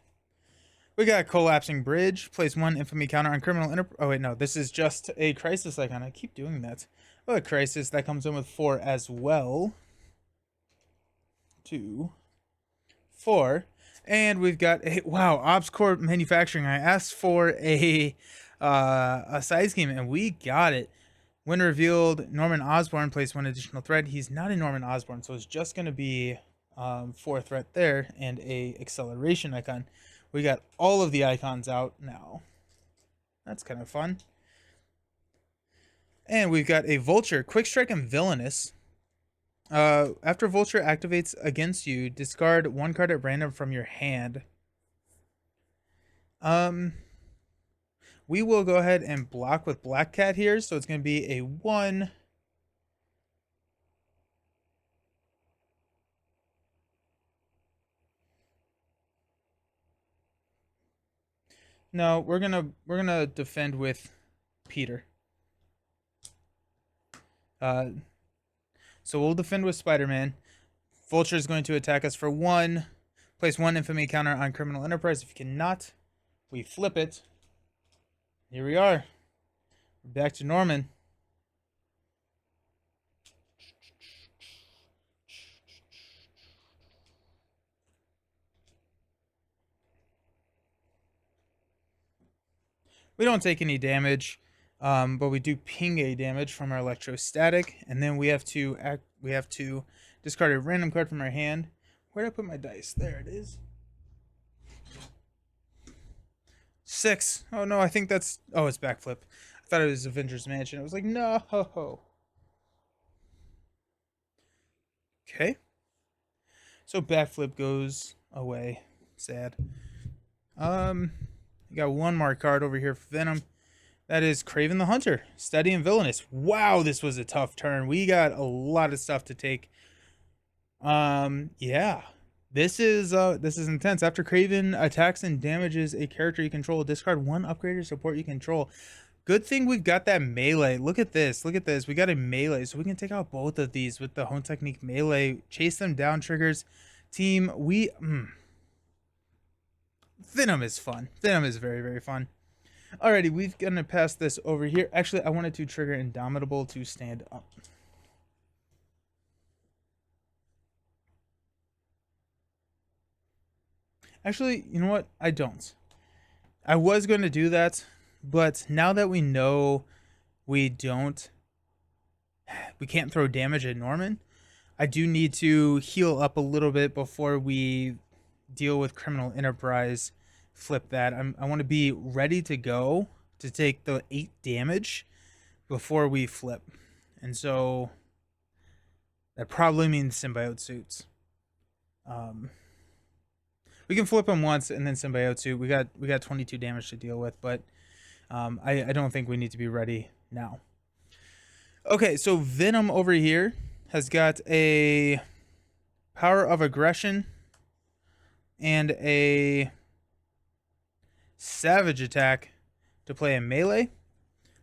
We got Collapsing Bridge, place 1 infamy counter on criminal oh wait, no, this is just a crisis icon. I keep doing that. Oh, a crisis that comes in with 4 as well. 2, 4, and we've got a wow, ObsCorp Manufacturing. I asked for a side scheme, and we got it. When revealed, Norman Osborn, place 1 additional threat. He's not a Norman Osborn, so it's just going to be 4 threat there and a acceleration icon. We got all of the icons out now. That's kind of fun. And we've got a Vulture, Quick Strike, and Villainous. After Vulture activates against you, discard 1 card at random from your hand. We will go ahead and block with Black Cat here, so it's going to be a 1. No, we're gonna defend with Peter. So we'll defend with Spider-Man. Vulture is going to attack us for 1. Place 1 infamy counter on Criminal Enterprise. If you cannot, we flip it. Here we are. We're back to Norman. We don't take any damage, but we do ping a damage from our electrostatic, and then we have to discard a random card from our hand. Where did I put my dice? There it is. 6. Oh no, I think that's... Oh, it's backflip. I thought it was Avengers Mansion. I was like, no. Okay. So backflip goes away. Sad. We got 1 more card over here for Venom. That is Kraven the Hunter. Steady and Villainous. Wow, this was a tough turn. We got a lot of stuff to take. Yeah. This is intense. After Kraven attacks and damages a character you control, discard 1 upgrader support you control. Good thing we've got that melee. Look at this. Look at this. We got a melee, so we can take out both of these with the Hone Technique melee. Chase them down triggers. Team, we... Venom is fun. Venom is very, very fun. Alrighty, we're gonna pass this over here. Actually, I wanted to trigger Indomitable to stand up. Actually, you know what? I don't. I was going to do that, but now that we know we can't throw damage at Norman, I do need to heal up a little bit before we deal with Criminal Enterprise. Flip that. I want to be ready to go to take the 8 damage before we flip. And so that probably means symbiote suits. We can flip them once and then symbiote suit. We got 22 damage to deal with, but I don't think we need to be ready now. Okay, so Venom over here has got a Power of Aggression and a Savage Attack to play a melee.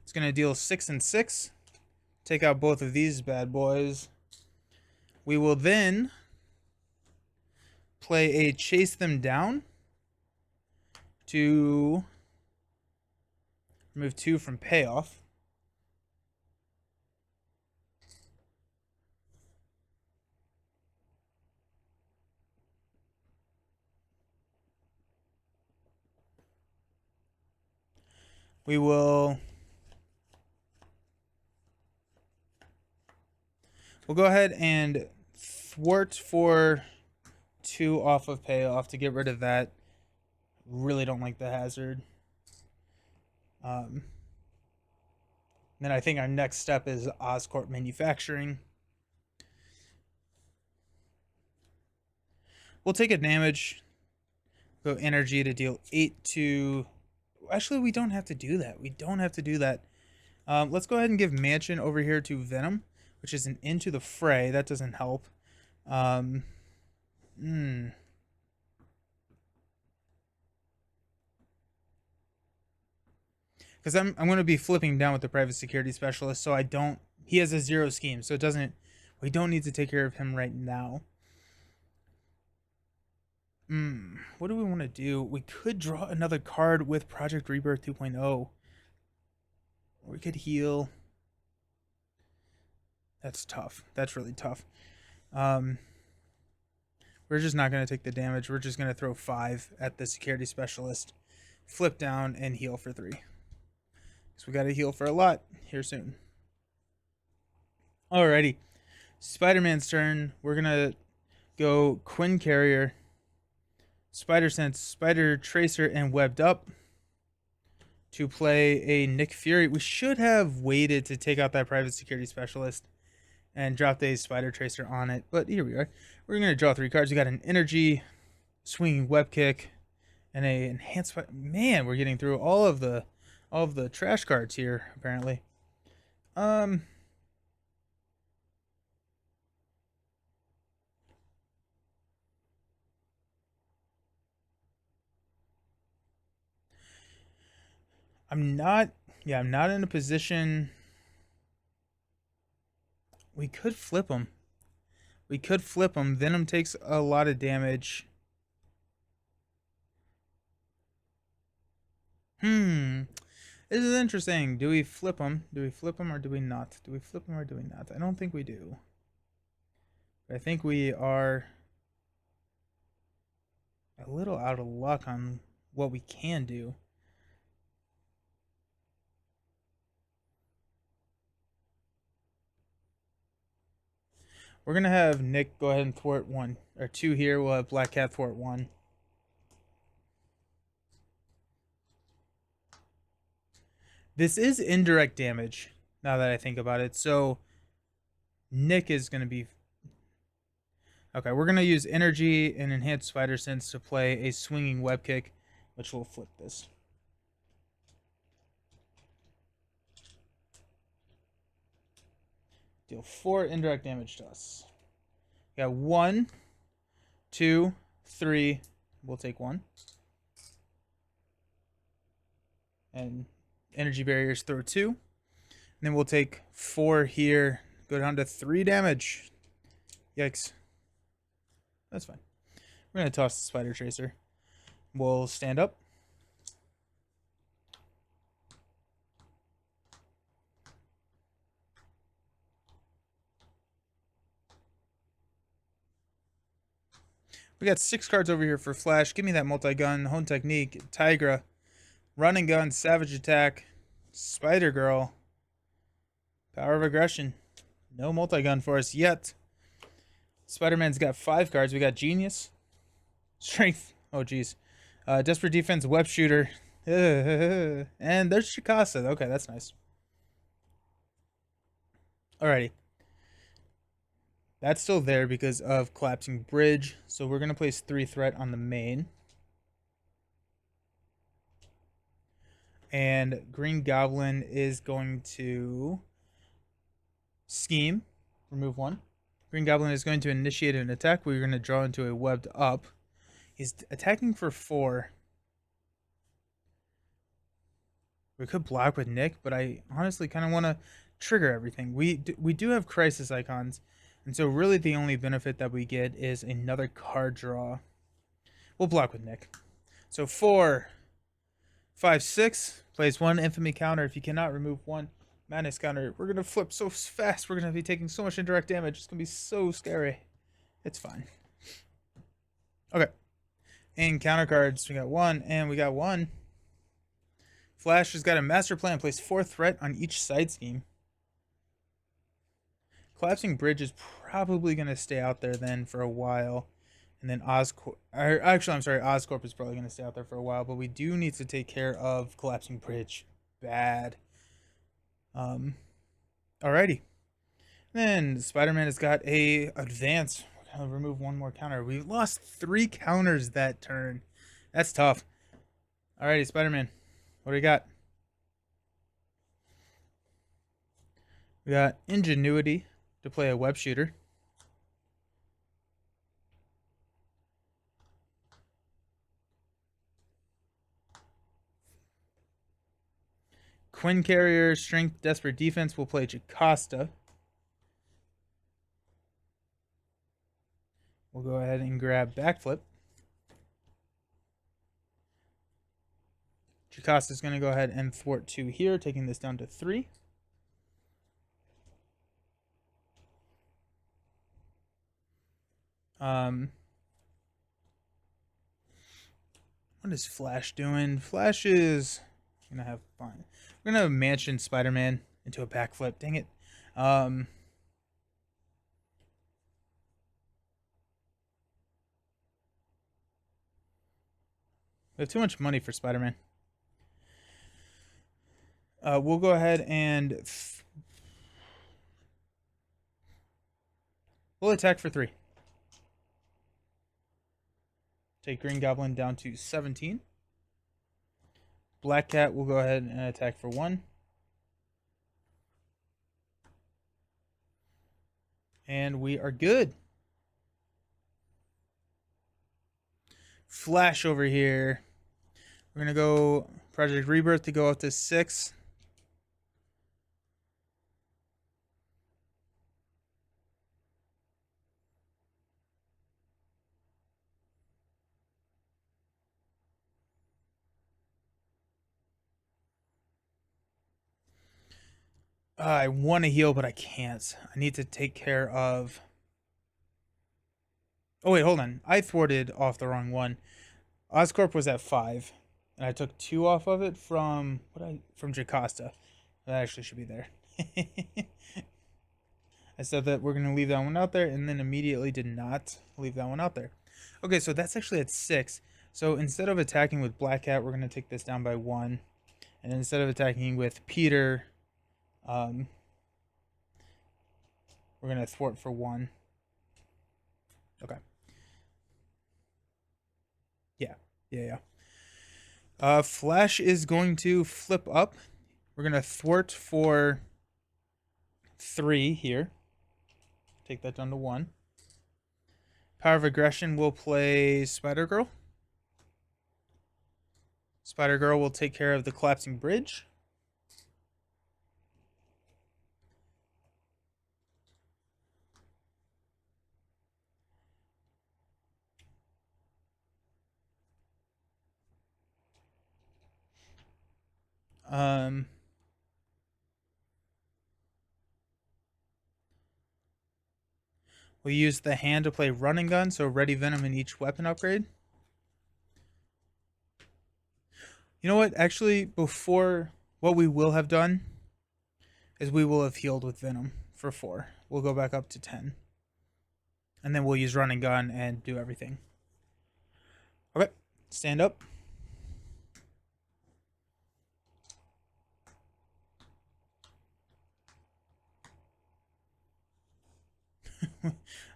It's going to deal 6 and 6. Take out both of these bad boys. We will then play a Chase Them Down to remove 2 from payoff. We'll go ahead and thwart for 2 off of payoff to get rid of that. Really don't like the hazard. Then I think our next step is Oscorp Manufacturing. We'll take a damage. Go energy to deal 8 to... Actually, we don't have to do that. We don't have to do that. Let's go ahead and give Mansion over here to Venom, which is an into the fray. That doesn't help. Because I'm going to be flipping down with the private security specialist, so I don't... He has a 0 scheme, so it doesn't... We don't need to take care of him right now. What do we want to do? We could draw another card with Project Rebirth 2.0. We could heal. That's tough. That's really tough. We're just not going to take the damage. We're just going to throw 5 at the security specialist, flip down, and heal for 3. So we got to heal for a lot here soon. Alrighty. Spider-Man's turn. We're going to go Quinn Carrier, Spider Sense, Spider Tracer, and Webbed Up to play a Nick Fury. We should have waited to take out that private security specialist and dropped a Spider Tracer on it, but here we are. We're going to draw 3 cards. We got an Energy, Swinging Web Kick, and a Enhanced... Man, we're getting through all of the trash cards here, apparently. I'm not in a position. We could flip him. Venom takes a lot of damage. This is interesting. Do we flip him? Or do we not? I don't think we do. I think we are a little out of luck on what we can do. We're going to have Nick go ahead and thwart 1 or 2 here. We'll have Black Cat thwart 1. This is indirect damage, now that I think about it. So Nick is going to be... Okay, we're going to use Energy and Enhanced Spider Sense to play a Swinging Web Kick, which will flip this. Deal 4 indirect damage to us. We got 1, 2, 3. We'll take 1. And energy barriers throw 2. And then we'll take 4 here. Go down to 3 damage. Yikes. That's fine. We're going to toss the Spider Tracer. We'll stand up. We got 6 cards over here for Flash. Give me that multi-gun, Hone Technique, Tigra, Run and Gun, Savage Attack, Spider-Girl, Power of Aggression. No multi-gun for us yet. Spider-Man's got 5 cards. We got Genius, Strength, oh geez, Desperate Defense, Web Shooter, and there's Chikasa. Okay, that's nice. Alrighty. That's still there because of Collapsing Bridge. So we're going to place 3 threat on the main. And Green Goblin is going to scheme. Remove 1. Green Goblin is going to initiate an attack. We're going to draw into a Webbed Up. He's attacking for 4. We could block with Nick, but I honestly kind of want to trigger everything. We do have Crisis Icons. And so really the only benefit that we get is another card draw. We'll block with Nick. So 4, 5, 6. Plays 1 infamy counter. If you cannot remove 1 madness counter, we're going to flip so fast. We're going to be taking so much indirect damage. It's going to be so scary. It's fine. Okay. In counter cards, we got 1 and we got 1. Flash has got a master plan. Place 4 threat on each side scheme. Collapsing Bridge is probably going to stay out there then for a while. And then Oscorp, actually, I'm sorry, Oscorp is probably going to stay out there for a while, but we do need to take care of Collapsing Bridge. Bad. Um, Alrighty. Then Spider-Man has got a advance. We're going to remove one more counter. We lost 3 counters that turn. That's tough. Alrighty, Spider-Man. What do we got? We got Ingenuity to play a web shooter. Quinn Carrier, Strength, Desperate Defense will play Jocasta. We'll go ahead and grab Backflip. Jocasta's going to go ahead and thwart 2 here, taking this down to 3. What is Flash doing? Flash is going to have fun. We're going to mansion Spider-Man into a backflip. Dang it. We have too much money for Spider-Man. We'll go ahead and we'll attack for 3. Take Green Goblin down to 17. Black Cat will go ahead and attack for 1. And we are good. Flash over here. We're going to go Project Rebirth to go up to 6. I want to heal, but I can't. I need to take care of... Oh, wait, hold on. I thwarted off the wrong one. Oscorp was at 5, and I took 2 off of it from Jocasta. That actually should be there. I said that we're going to leave that one out there, and then immediately did not leave that one out there. Okay, so that's actually at 6. So instead of attacking with Black Cat, we're going to take this down by 1. And instead of attacking with Peter, we're going to thwart for 1. Okay. Yeah. Flash is going to flip up. We're going to thwart for 3 here. Take that down to 1. Power of Aggression will play Spider-Girl. Spider-Girl will take care of the Collapsing Bridge. We'll use the hand to play Run and Gun, so ready Venom in each weapon upgrade. You know what? Actually, before, what we will have done is we will have healed with Venom for 4. We'll go back up to 10. And then we'll use Run and Gun and do everything. Okay, stand up.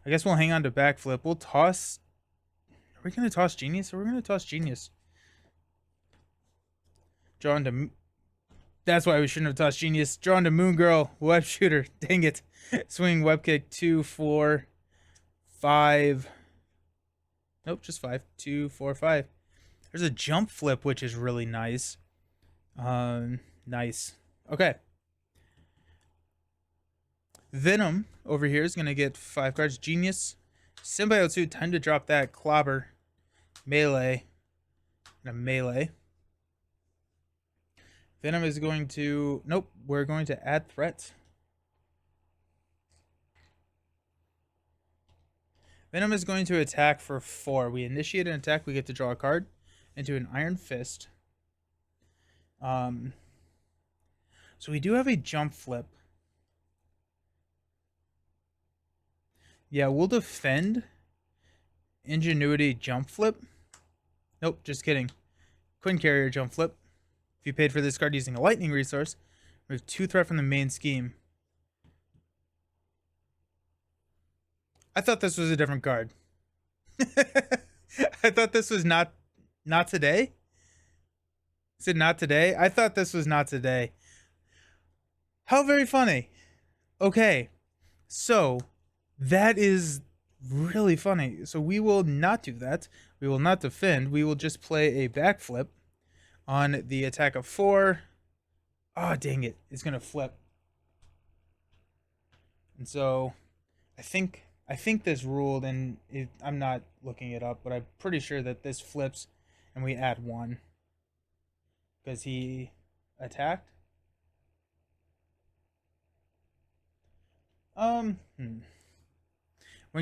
I guess we'll hang on to backflip. We'll toss... Are we going to toss Genius? We're going to toss Genius. Drawn to... That's why we shouldn't have tossed Genius. Drawn to Moon Girl. Web Shooter. Dang it. Swing Web Kick. 2, 4, 5. Nope, just 5. 2, 4, 5. There's a jump flip, which is really nice. Nice. Okay. Venom over here is going to get 5 cards. Genius. Symbiote Suit, time to drop that. Clobber. Melee. And a melee. Venom is going to... Nope, we're going to add threat. Venom is going to attack for 4. We initiate an attack, we get to draw a card into an Iron Fist. So we do have a jump flip. Yeah, we'll defend. Ingenuity jump flip. Nope, just kidding. Quinn Carrier jump flip. If you paid for this card using a lightning resource, remove 2 threat from the main scheme. I thought this was a different card. I thought this was not today. Is it not today? I thought this was not today. How very funny. Okay, so that is really funny. So we will not do that. We will not defend. We will just play a backflip on the attack of 4. Oh, dang it. It's going to flip. And so I think this ruled, and I'm not looking it up, but I'm pretty sure that this flips and we add 1 because he attacked. When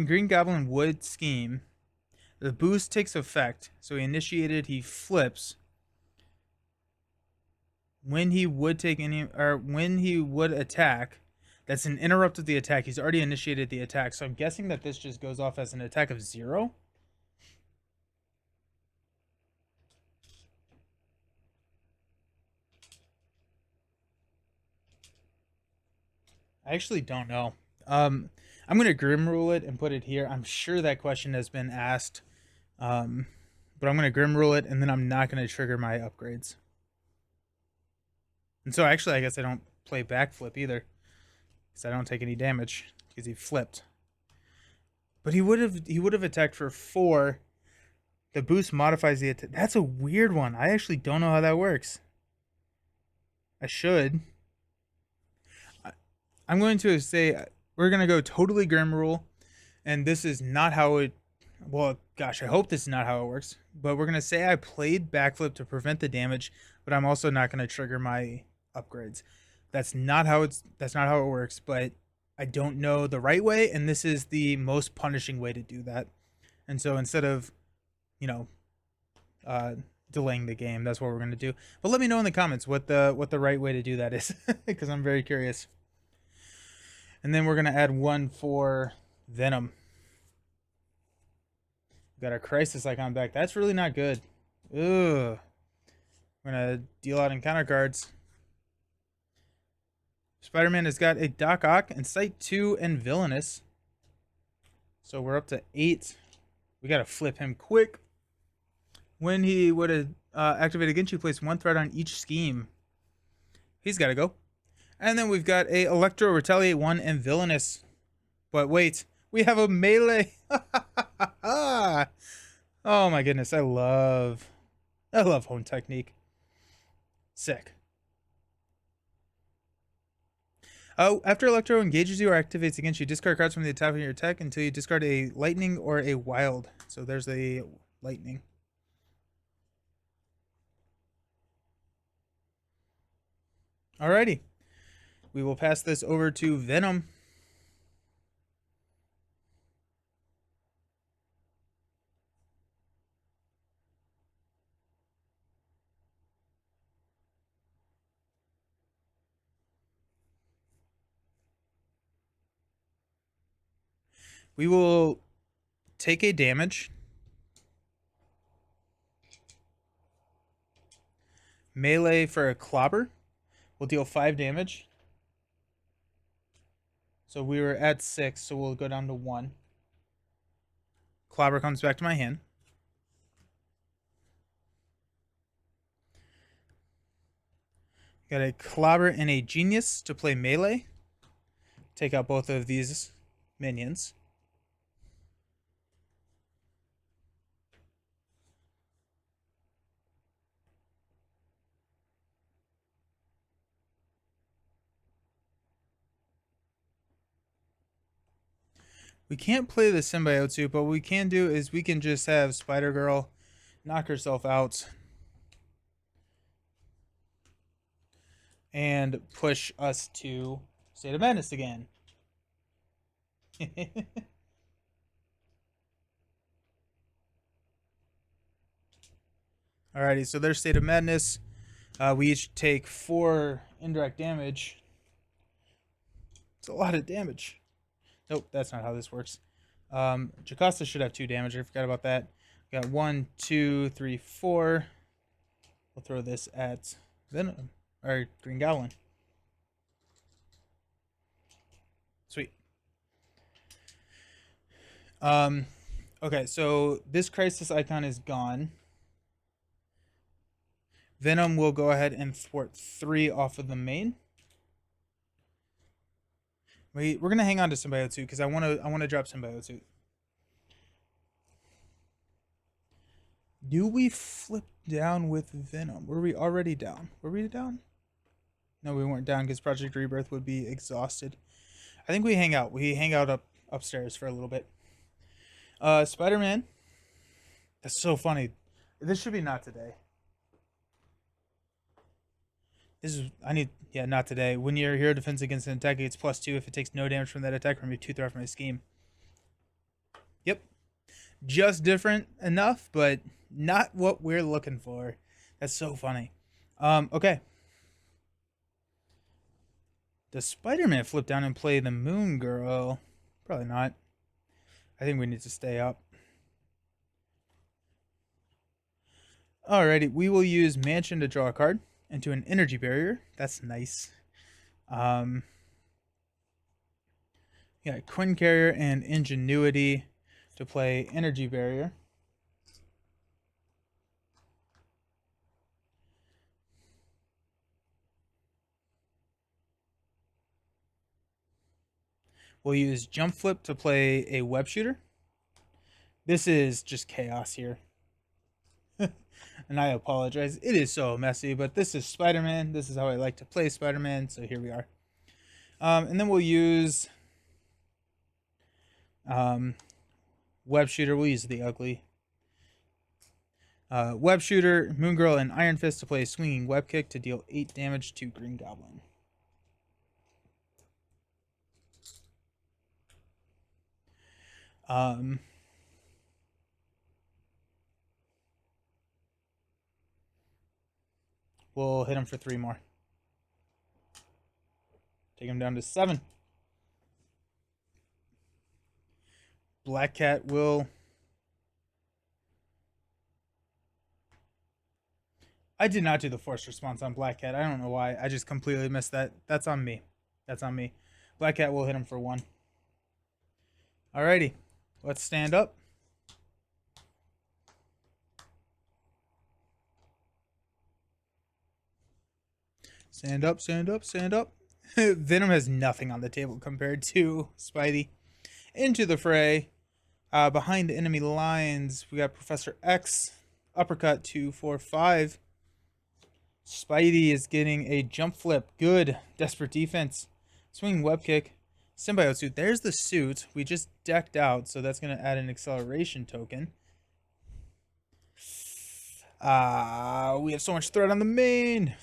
Green Goblin would scheme, the boost takes effect. So he initiated, he flips. When he would take any, or when he would attack, that's an interrupt of the attack. He's already initiated the attack. So I'm guessing that this just goes off as an attack of 0. I actually don't know. I'm going to Grim Rule it and put it here. I'm sure that question has been asked. But I'm going to Grim Rule it, and then I'm not going to trigger my upgrades. And so actually, I guess I don't play backflip either, because I don't take any damage because he flipped. But he would have attacked for 4. The boost modifies the attack. That's a weird one. I actually don't know how that works. I should. I'm going to say we're going to go totally Grim Rule, and this is not how it... Well, gosh, I hope this is not how it works. But we're going to say I played backflip to prevent the damage, but I'm also not going to trigger my upgrades. That's not how it works, but I don't know the right way, and this is the most punishing way to do that. And so instead of, delaying the game, that's what we're going to do. But let me know in the comments what the right way to do that is, because I'm very curious. And then we're going to add 1 for Venom. We got our Crisis icon back. That's really not good. Ugh. We're going to deal out encounter cards. Spider-Man has got a Doc Ock and Sight 2 and Villainous. So we're up to 8. We got to flip him quick. When he would activate against you, place 1 threat on each scheme. He's got to go. And then we've got a Electro, Retaliate 1, and Villainous. But wait, we have a melee. Oh my goodness, I love Hone Technique. Sick. After Electro engages you or activates against you, discard cards from the top of your attack until you discard a Lightning or a Wild. So there's a Lightning. Alrighty. We will pass this over to Venom. We will take a damage. Melee for a clobber. We'll deal 5 damage. So we were at 6, so we'll go down to 1. Clobber comes back to my hand. Got a Clobber and a Genius to play melee. Take out both of these minions. We can't play the Symbiote suit, but what we can do is we can just have Spider-Girl knock herself out and push us to State of Madness again. Alrighty, so there's State of Madness. We each take 4 indirect damage. It's a lot of damage. Nope, that's not how this works. Jocasta should have 2 damage. I forgot about that. Got 1, 2, 3, 4. We'll throw this at Venom or Green Goblin. Sweet. Okay, so this crisis icon is gone. Venom will go ahead and thwart 3 off of the main. We're gonna hang on to Symbiote Suit because I wanna drop Symbiote Suit. Do we flip down with Venom? Were we already down? Were we down? No, we weren't down because Project Rebirth would be exhausted. I think we hang out. We hang out upstairs for a little bit. Spider-Man. That's so funny. This should be not today. Not today. When your hero defends against an attack, it's +2 if it takes no damage from that attack. Remove 2 threat from his scheme. Yep. Just different enough, but not what we're looking for. That's so funny. Okay. Does Spider-Man flip down and play the Moon Girl? Probably not. I think we need to stay up. Alrighty, we will use Mansion to draw a card into an energy barrier. That's nice. Yeah, Quinn Carrier and Ingenuity to play energy barrier. We'll use Jump Flip to play a web shooter. This is just chaos here. And I apologize. It is so messy, but this is Spider-Man. This is how I like to play Spider-Man, so here we are. And then we'll use web shooter. We'll use the ugly. Web shooter, Moon Girl, and Iron Fist to play a swinging web kick to deal 8 damage to Green Goblin. We'll hit him for 3 more. Take him down to 7. Black Cat will... I did not do the force response on Black Cat. I don't know why. I just completely missed that. That's on me. That's on me. Black Cat will hit him for 1. Alrighty. Let's stand up. Stand up, stand up, stand up. Venom has nothing on the table compared to Spidey. Into the fray. Behind enemy lines, we got Professor X. Uppercut 2, 4, 5. Spidey is getting a jump flip. Good. Desperate defense. Swing web kick. Symbiote suit. There's the suit. We just decked out, so that's going to add an acceleration token. We have so much threat on the main.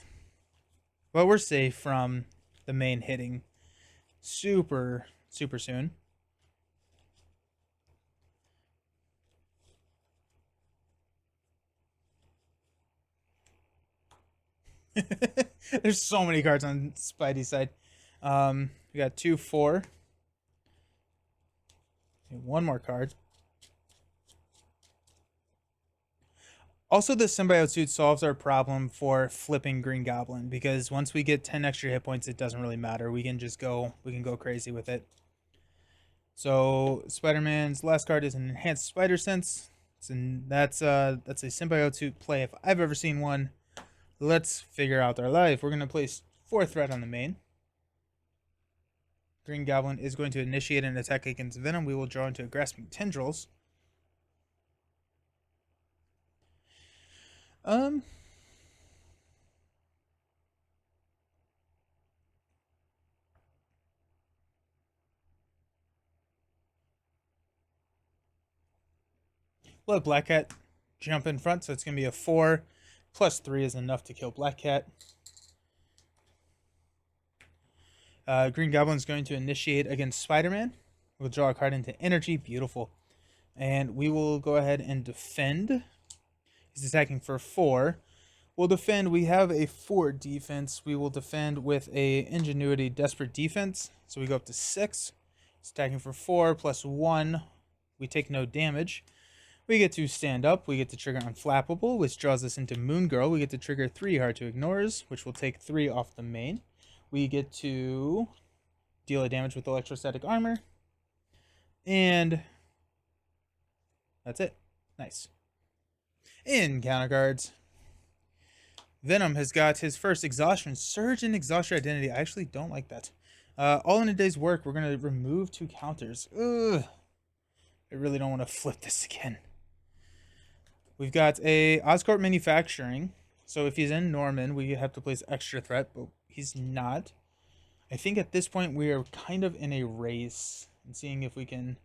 Well, we're safe from the main hitting super soon. There's so many cards on Spidey's side. We got 2, 4. Okay, 1 more card. Also, the symbiote suit solves our problem for flipping Green Goblin, because once we get 10 extra hit points, it doesn't really matter. We can go crazy with it. So Spider-Man's last card is an enhanced spider sense. That's a symbiote suit play if I've ever seen one. Let's figure out our life. We're going to place 4 threat on the main. Green Goblin is going to initiate an attack against Venom. We will draw into a Grasping Tendrils. Let Black Cat jump in front, so it's going to be a 4. Plus 3 is enough to kill Black Cat. Green Goblin is going to initiate against Spider-Man. We'll draw a card into energy. Beautiful. And we will go ahead and defend. He's attacking for 4. We'll defend. We have a 4 defense. We will defend with a Ingenuity Desperate Defense. So we go up to 6. He's attacking for 4 plus 1. We take no damage. We get to stand up. We get to trigger Unflappable, which draws us into Moon Girl. We get to trigger 3 Hard to Ignores, which will take 3 off the main. We get to deal a damage with Electrostatic Armor. And that's it. Nice. In counter cards, Venom has got his first Exhaustion. Surge and Exhaust Your Identity. I actually don't like that. All in a day's work, we're going to remove 2 counters. Ugh. I really don't want to flip this again. We've got a Oscorp Manufacturing. So if he's in Norman, we have to place extra threat, but he's not. I think at this point we are kind of in a race and seeing if we can...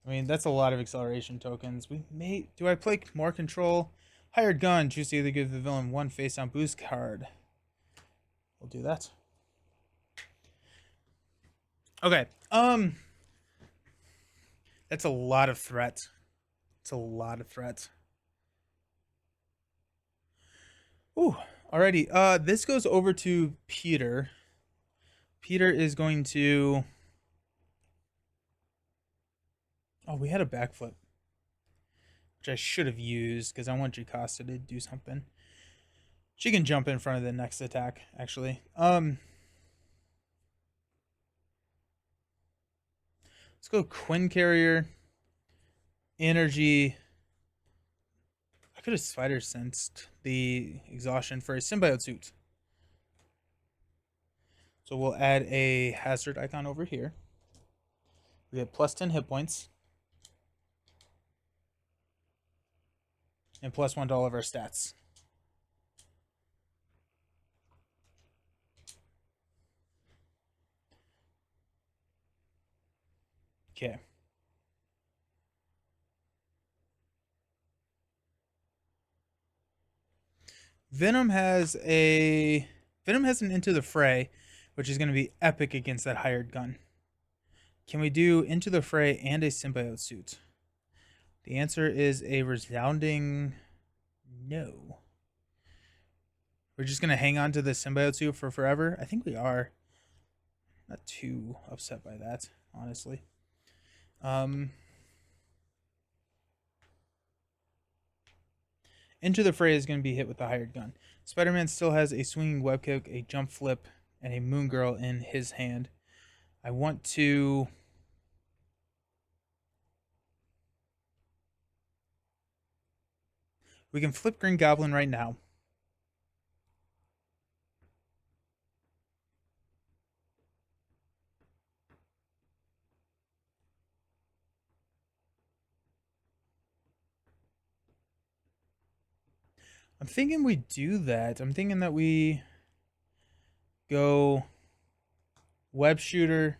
I mean, that's a lot of acceleration tokens. We may... Do I play more control? Hired Gun. Choose to either give the villain 1 face-down boost card. We'll do that. Okay. That's a lot of threat. It's a lot of threat. Ooh, alrighty. This goes over to Peter. Peter is going to... Oh, we had a backflip, which I should have used because I want Jocasta to do something. She can jump in front of the next attack, actually. Let's go Quinn Carrier. Energy. I could have Spider Sensed the Exhaustion for a Symbiote Suit. So we'll add a hazard icon over here. We get plus 10 hit points. And plus 1 to all of our stats. Okay. Venom has an Into the Fray, which is going to be epic against that Hired Gun. Can we do Into the Fray and a Symbiote Suit? The answer is a resounding no. We're just going to hang on to the Symbiote Suit for forever? I think we are. Not too upset by that, honestly. Into the Fray is going to be hit with the Hired Gun. Spider-Man still has a Swinging Web Kick, a Jump Flip, and a Moon Girl in his hand. I want to... We can flip Green Goblin right now. I'm thinking we do that. I'm thinking that we go Web Shooter,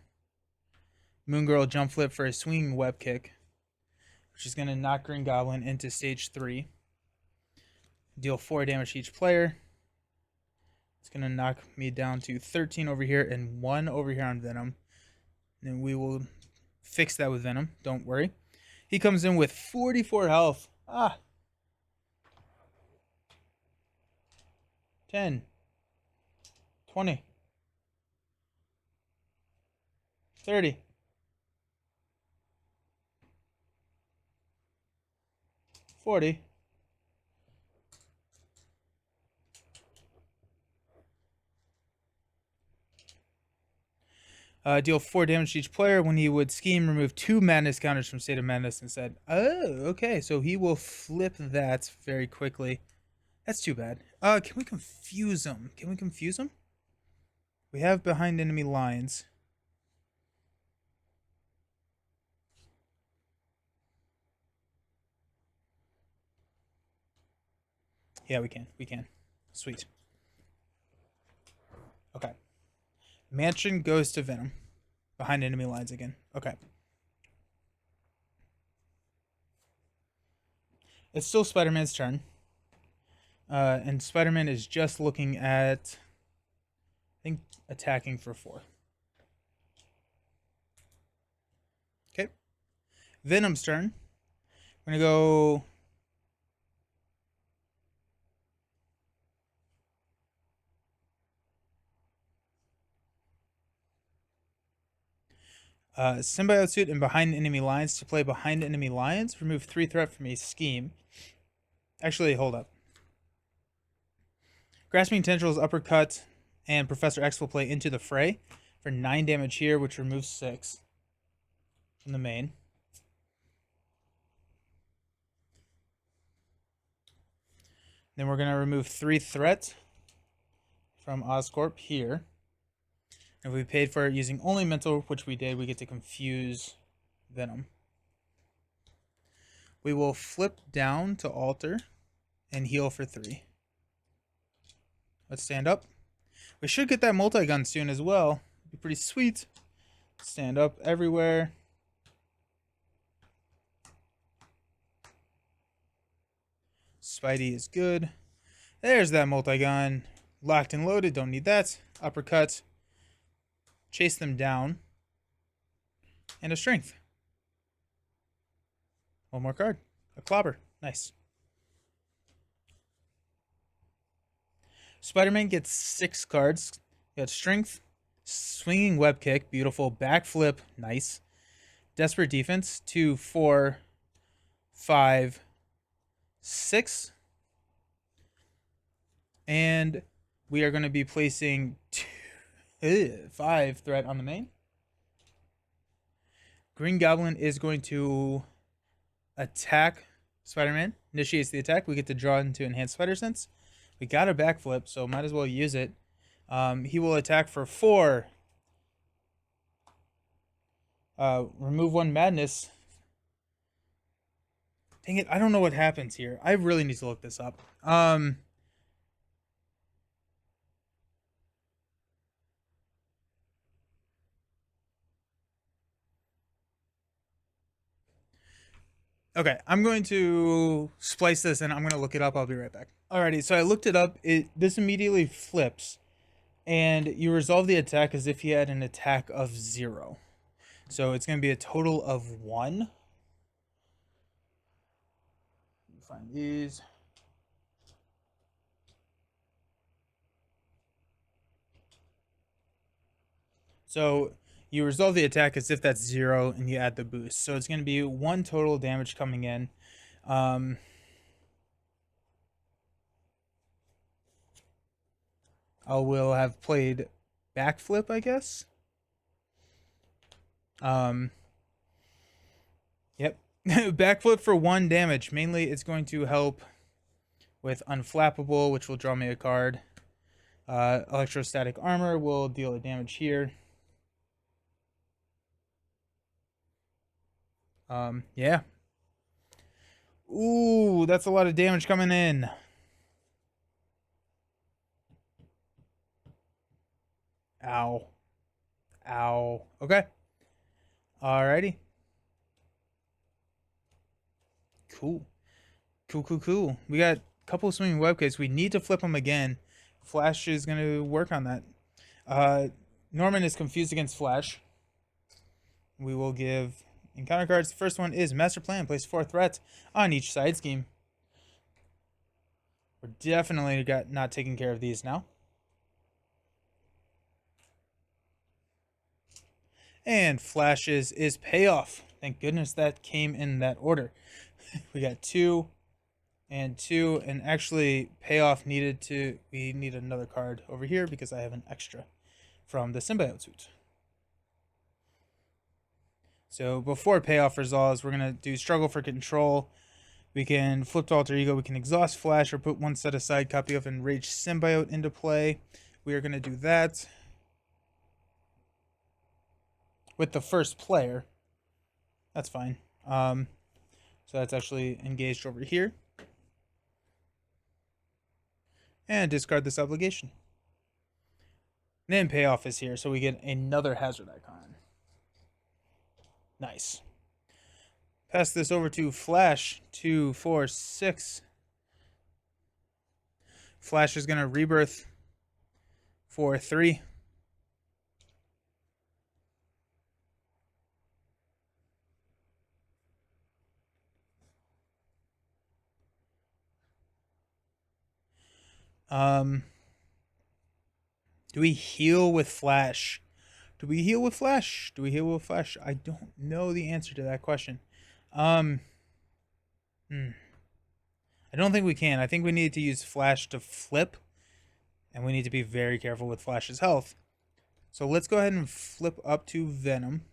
Moon Girl Jump Flip for a Swinging Web Kick, which is going to knock Green Goblin into stage 3. Deal 4 damage to each player. It's going to knock me down to 13 over here and 1 over here on Venom. And we will fix that with Venom. Don't worry. He comes in with 44 health. 10. 20. 30. 40. Deal 4 damage to each player. When he would scheme, remove 2 madness counters from State of Madness instead. Oh, okay. So he will flip that very quickly. That's too bad. Can we confuse him? Can we confuse him? We have behind enemy lines. Yeah, we can. We can. Sweet. Okay. Mansion goes to Venom. Behind enemy lines again. Okay. It's still Spider-Man's turn. And Spider-Man is just looking at... I think attacking for 4. Okay. Venom's turn. We're going to go... Symbiote suit and behind enemy lines. To play behind enemy lines, remove 3 threat from a scheme. Actually, hold up. Grasping Tendrils, Uppercut, and Professor X will play into the fray for 9 damage here, which removes 6 from the main. Then we're going to remove 3 threat from Oscorp here. If we paid for it using only mental, which we did, we get to confuse Venom. We will flip down to alter and heal for 3. Let's stand up. We should get that multi-gun soon as well. Be pretty sweet. Stand up everywhere. Spidey is good. There's that multi-gun. Locked and loaded. Don't need that. Uppercut. Chase them down. And a strength. One more card. A clobber. Nice. Spider-Man gets 6 cards. You got strength. Swinging web kick. Beautiful. Backflip. Nice. Desperate defense. 2, 4, 5, 6. And we are going to be placing 5 threat on the main. Green Goblin is going to attack Spider-Man. Initiates the attack. We get to draw into Enhanced Spider Sense. We got a backflip, so might as well use it. He will attack for 4. Remove 1 madness. Dang it, I don't know what happens here. I really need to look this up. Okay, I'm going to splice this and I'm going to look it up. I'll be right back. Alrighty, so I looked it up. This immediately flips. And you resolve the attack as if he had an attack of 0. So it's going to be a total of 1. Find these. So you resolve the attack as if that's 0 and you add the boost. So it's going to be 1 total damage coming in. I will have played backflip, I guess. Yep. Backflip for 1 damage. Mainly it's going to help with Unflappable, which will draw me a card. Electrostatic Armor will deal a damage here. Yeah. Ooh, that's a lot of damage coming in. Ow. Ow. Okay. Alrighty. Cool. Cool. We got a couple of swinging web kits. We need to flip them again. Flash is going to work on that. Norman is confused against Flash. We will give encounter cards. The first one is Master Plan. Place 4 threats on each side scheme. We're definitely not taking care of these now. And Flashes is Payoff. Thank goodness that came in that order. We got 2 and 2, and actually Payoff we need another card over here because I have an extra from the Symbiote suit. So before Payoff resolves, we're going to do Struggle for Control. We can flip to Alter Ego. We can exhaust Flash or put 1 set aside copy of Enraged Symbiote into play. We are going to do that with the first player. That's fine. So that's actually engaged over here. And discard this obligation. And then Payoff is here, so we get another hazard icon. Nice. Pass this over to Flash. 2, 4, 6. Flash is going to rebirth for 3. Do we heal with Flash? Do Do we heal with flash? Do we heal with flash? I don't know the answer to that question. Um, I don't think we can. I think we need to use flash to flip, and we need to be very careful with flash's health. So let's go ahead and flip up to Venom.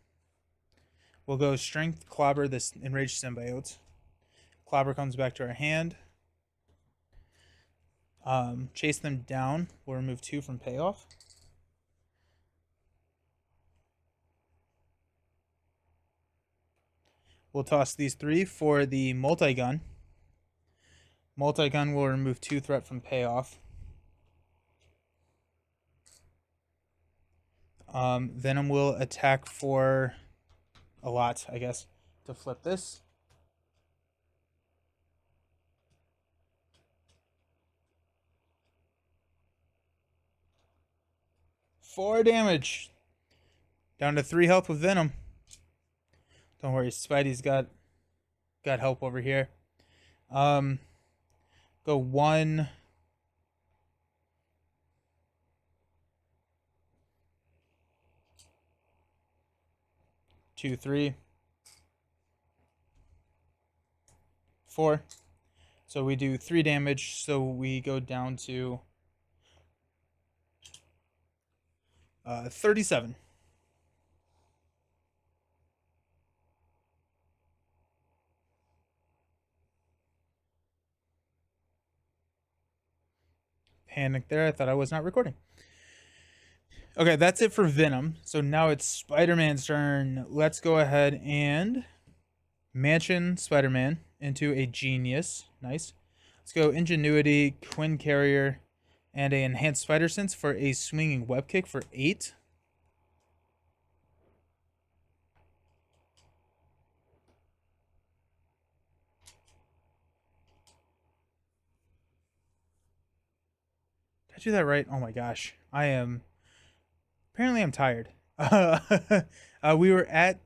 We'll go strength, clobber this enraged symbiote. Clobber comes back to our hand. Chase them down. We'll remove 2 from payoff. We'll toss these 3 for the multi-gun. Multi-gun will remove 2 threat from payoff. Venom will attack for a lot, I guess, to flip this. Four damage. Down to 3 health with Venom. Don't worry, Spidey's got help over here. Go 1, 2, 3, 4. So we do 3 damage. So we go down to 37. Panic there. I thought I was not recording. Okay, that's it for Venom. So now it's Spider-Man's turn. Let's go ahead and mansion Spider-Man into a genius. Nice. Let's go Ingenuity, Quinn Carrier, and a enhanced Spider Sense for a swinging web kick for 8. Did I do that right? Oh my gosh. Apparently I'm tired. We were at...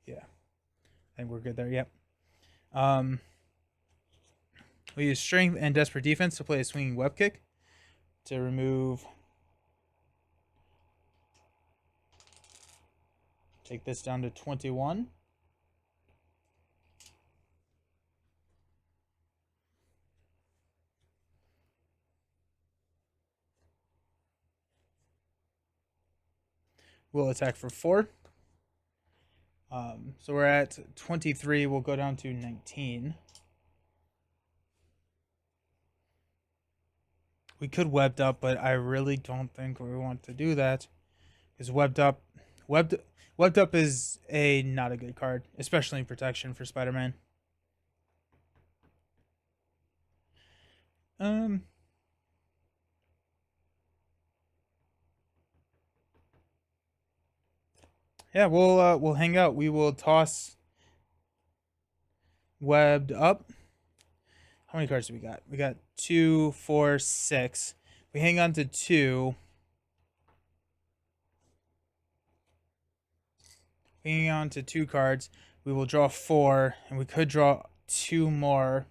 Yeah. I think we're good there. Yep. We use Strength and Desperate Defense to play a swinging web kick to remove... Take this down to 21. We'll attack for 4. So we're at 23. We'll go down to 19. We could webbed up, but I really don't think we want to do that. Because webbed up is not a good card, especially in protection for Spider-Man. Yeah, we'll hang out. We will toss webbed up. How many cards do we got? We got 2, 4, 6. We hang on to 2. Hanging on to 2 cards. We will draw 4, and we could draw 2 more.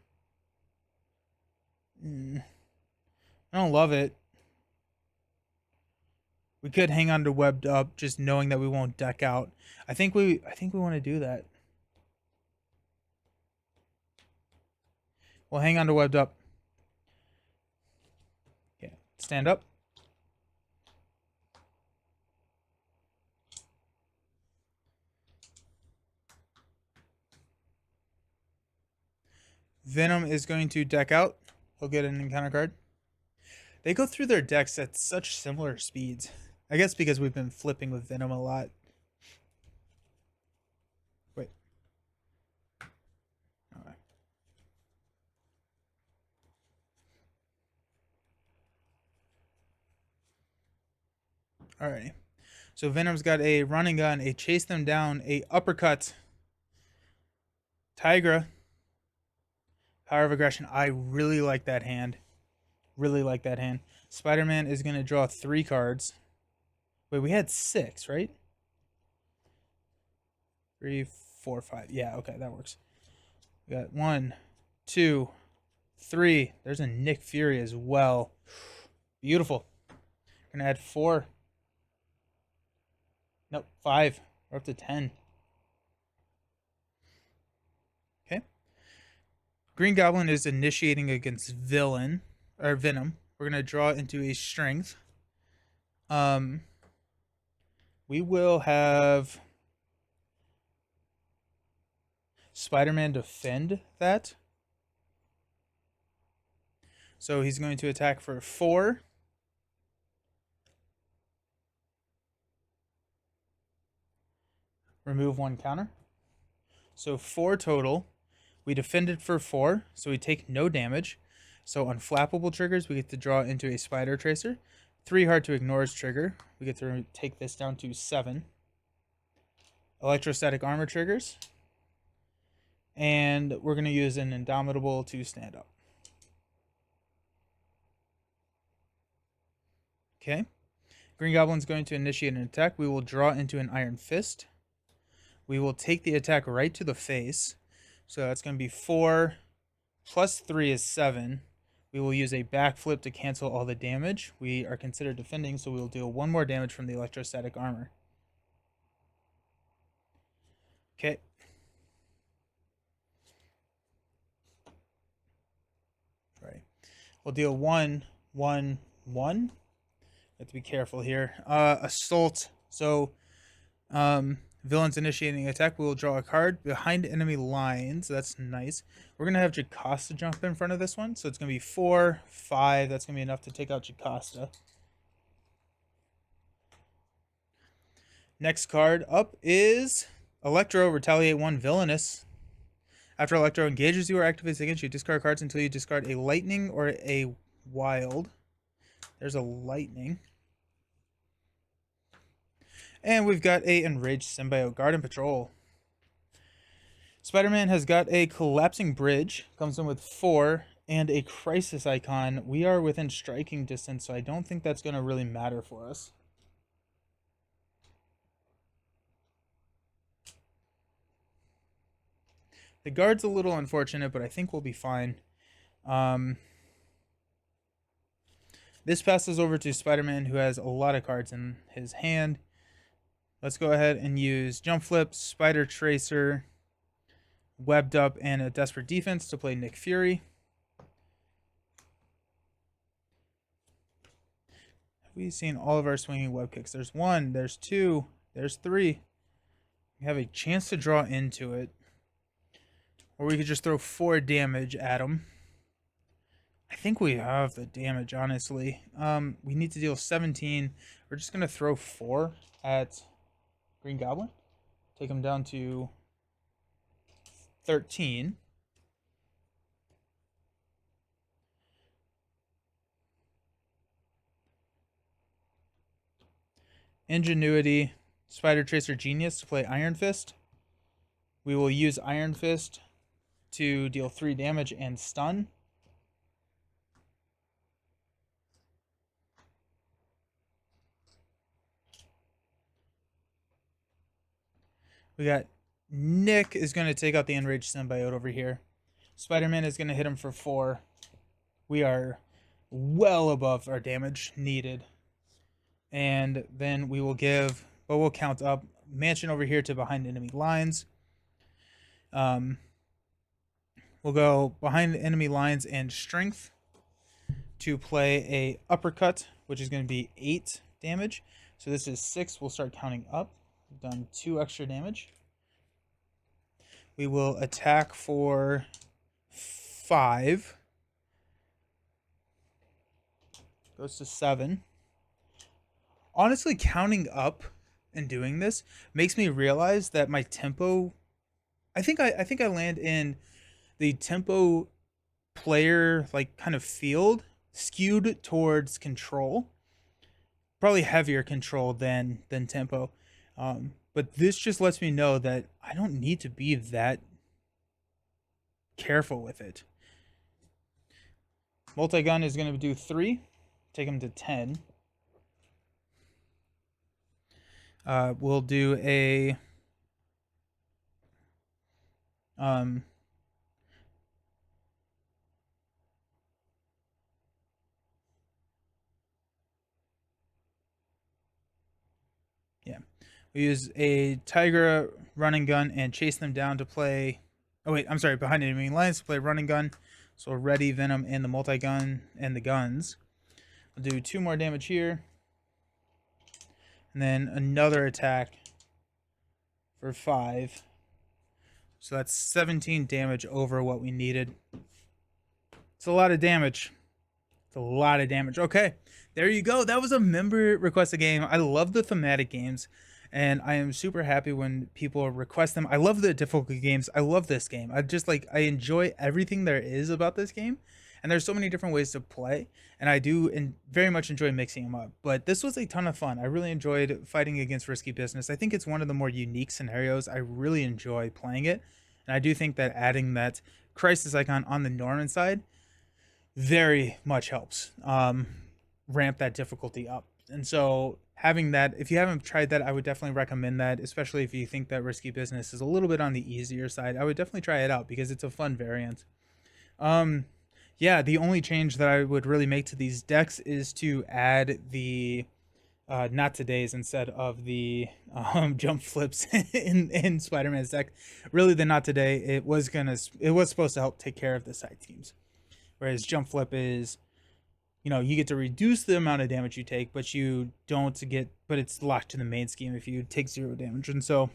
I don't love it. We could hang on to webbed up, just knowing that we won't deck out. I think we want to do that. We'll hang on to webbed up. Yeah, stand up. Venom is going to deck out. He'll get an encounter card. They go through their decks at such similar speeds. I guess because we've been flipping with Venom a lot. Wait. Okay. Alrighty. So Venom's got a running gun, a chase them down, a uppercut, Tigra, power of aggression. I really like that hand. Really like that hand. Spider-Man is going to draw 3 cards. Wait, we had 6, right? 3, 4, 5. Yeah, okay, that works. We got 1, 2, 3. There's a Nick Fury as well. Beautiful. Gonna add 4. Nope, 5. We're up to 10. Okay. Green Goblin is initiating against Venom. We're gonna draw into a strength. We will have Spider-Man defend that. So he's going to attack for 4. Remove 1 counter. So 4 total. We defended for 4, so we take no damage. So on flappable triggers, we get to draw into a Spider Tracer. 3 hard to ignore is trigger. We get to take this down to 7. Electrostatic armor triggers. And we're going to use an Indomitable to stand up. Okay. Green Goblin's going to initiate an attack. We will draw into an Iron Fist. We will take the attack right to the face. So that's going to be 4 plus 3 is 7. We will use a backflip to cancel all the damage. We are considered defending, so we will deal 1 more damage from the electrostatic armor. Okay. Right. We'll deal 1, 1, 1. Have to be careful here. Assault. So, villain's initiating attack. We will draw a card behind enemy lines. That's nice. We're going to have Jocasta jump in front of this one. So it's going to be 4, 5. That's going to be enough to take out Jocasta. Next card up is Electro, Retaliate 1, Villainous. After Electro engages you or activates against you, discard cards until you discard a Lightning or a Wild. There's a Lightning. And we've got a Enraged Symbiote, Guard and Patrol. Spider-Man has got a Collapsing Bridge, comes in with 4, and a Crisis Icon. We are within striking distance, so I don't think that's going to really matter for us. The Guard's a little unfortunate, but I think we'll be fine. This passes over to Spider-Man, who has a lot of cards in his hand. Let's go ahead and use Jump Flip, Spider Tracer, Webbed Up, and a Desperate Defense to play Nick Fury. Have we seen all of our swinging web kicks? There's 1, there's 2, there's 3. We have a chance to draw into it. Or we could just throw 4 damage at him. I think we have the damage, honestly. We need to deal 17. We're just going to throw 4 at Green Goblin. Take him down to 13. Ingenuity, Spider Tracer Genius to play Iron Fist. We will use Iron Fist to deal 3 damage and stun. We got Nick is going to take out the Enraged Symbiote over here. Spider-Man is going to hit him for 4. We are well above our damage needed. And then we will give, but we'll count up Mansion over here to behind enemy lines. We'll go behind enemy lines and Strength to play a Uppercut, which is going to be 8 damage. So this is 6. We'll start counting up. We've done 2 extra damage. We will attack for 5. Goes to 7. Honestly, counting up and doing this makes me realize that my tempo, I think I land in the tempo player like kind of field skewed towards control. Probably heavier control than tempo. But this just lets me know that I don't need to be that careful with it. Multi-gun is going to do 3. Take him to 10. We'll do a We use a Tiger running gun and chase them down to play. Oh wait, I'm sorry, behind enemy lines to play running gun. So ready, Venom, and the multi-gun and the guns. I'll do 2 more damage here. And then another attack for 5. So that's 17 damage over what we needed. It's a lot of damage. It's a lot of damage. Okay, there you go. That was a member requested game. I love the thematic games, and I am super happy when people request them. I love the difficult games. I love this game. I enjoy everything there is about this game, and there's so many different ways to play, and I do very much enjoy mixing them up. But this was a ton of fun. I really enjoyed fighting against Risky Business. I think it's one of the more unique scenarios. I really enjoy playing it, and I do think that adding that crisis icon on the Norman side very much helps ramp that difficulty up. And so having that, if you haven't tried that, I would definitely recommend that, especially if you think that Risky Business is a little bit on the easier side. I would definitely try it out because it's a fun variant. Yeah, the only change that I would really make to these decks is to add the not today's instead of the jump flips in Spider-Man's deck. Really, the not today, it was supposed to help take care of the side teams. Whereas jump flip is, you get to reduce the amount of damage you take, but it's locked to the main scheme if you take 0 damage. And so,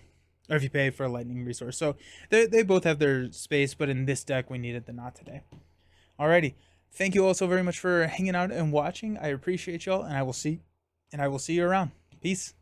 or if you pay for a lightning resource. So they both have their space, but in this deck, we needed the not today. Alrighty. Thank you all so very much for hanging out and watching. I appreciate y'all, and I will see you around. Peace.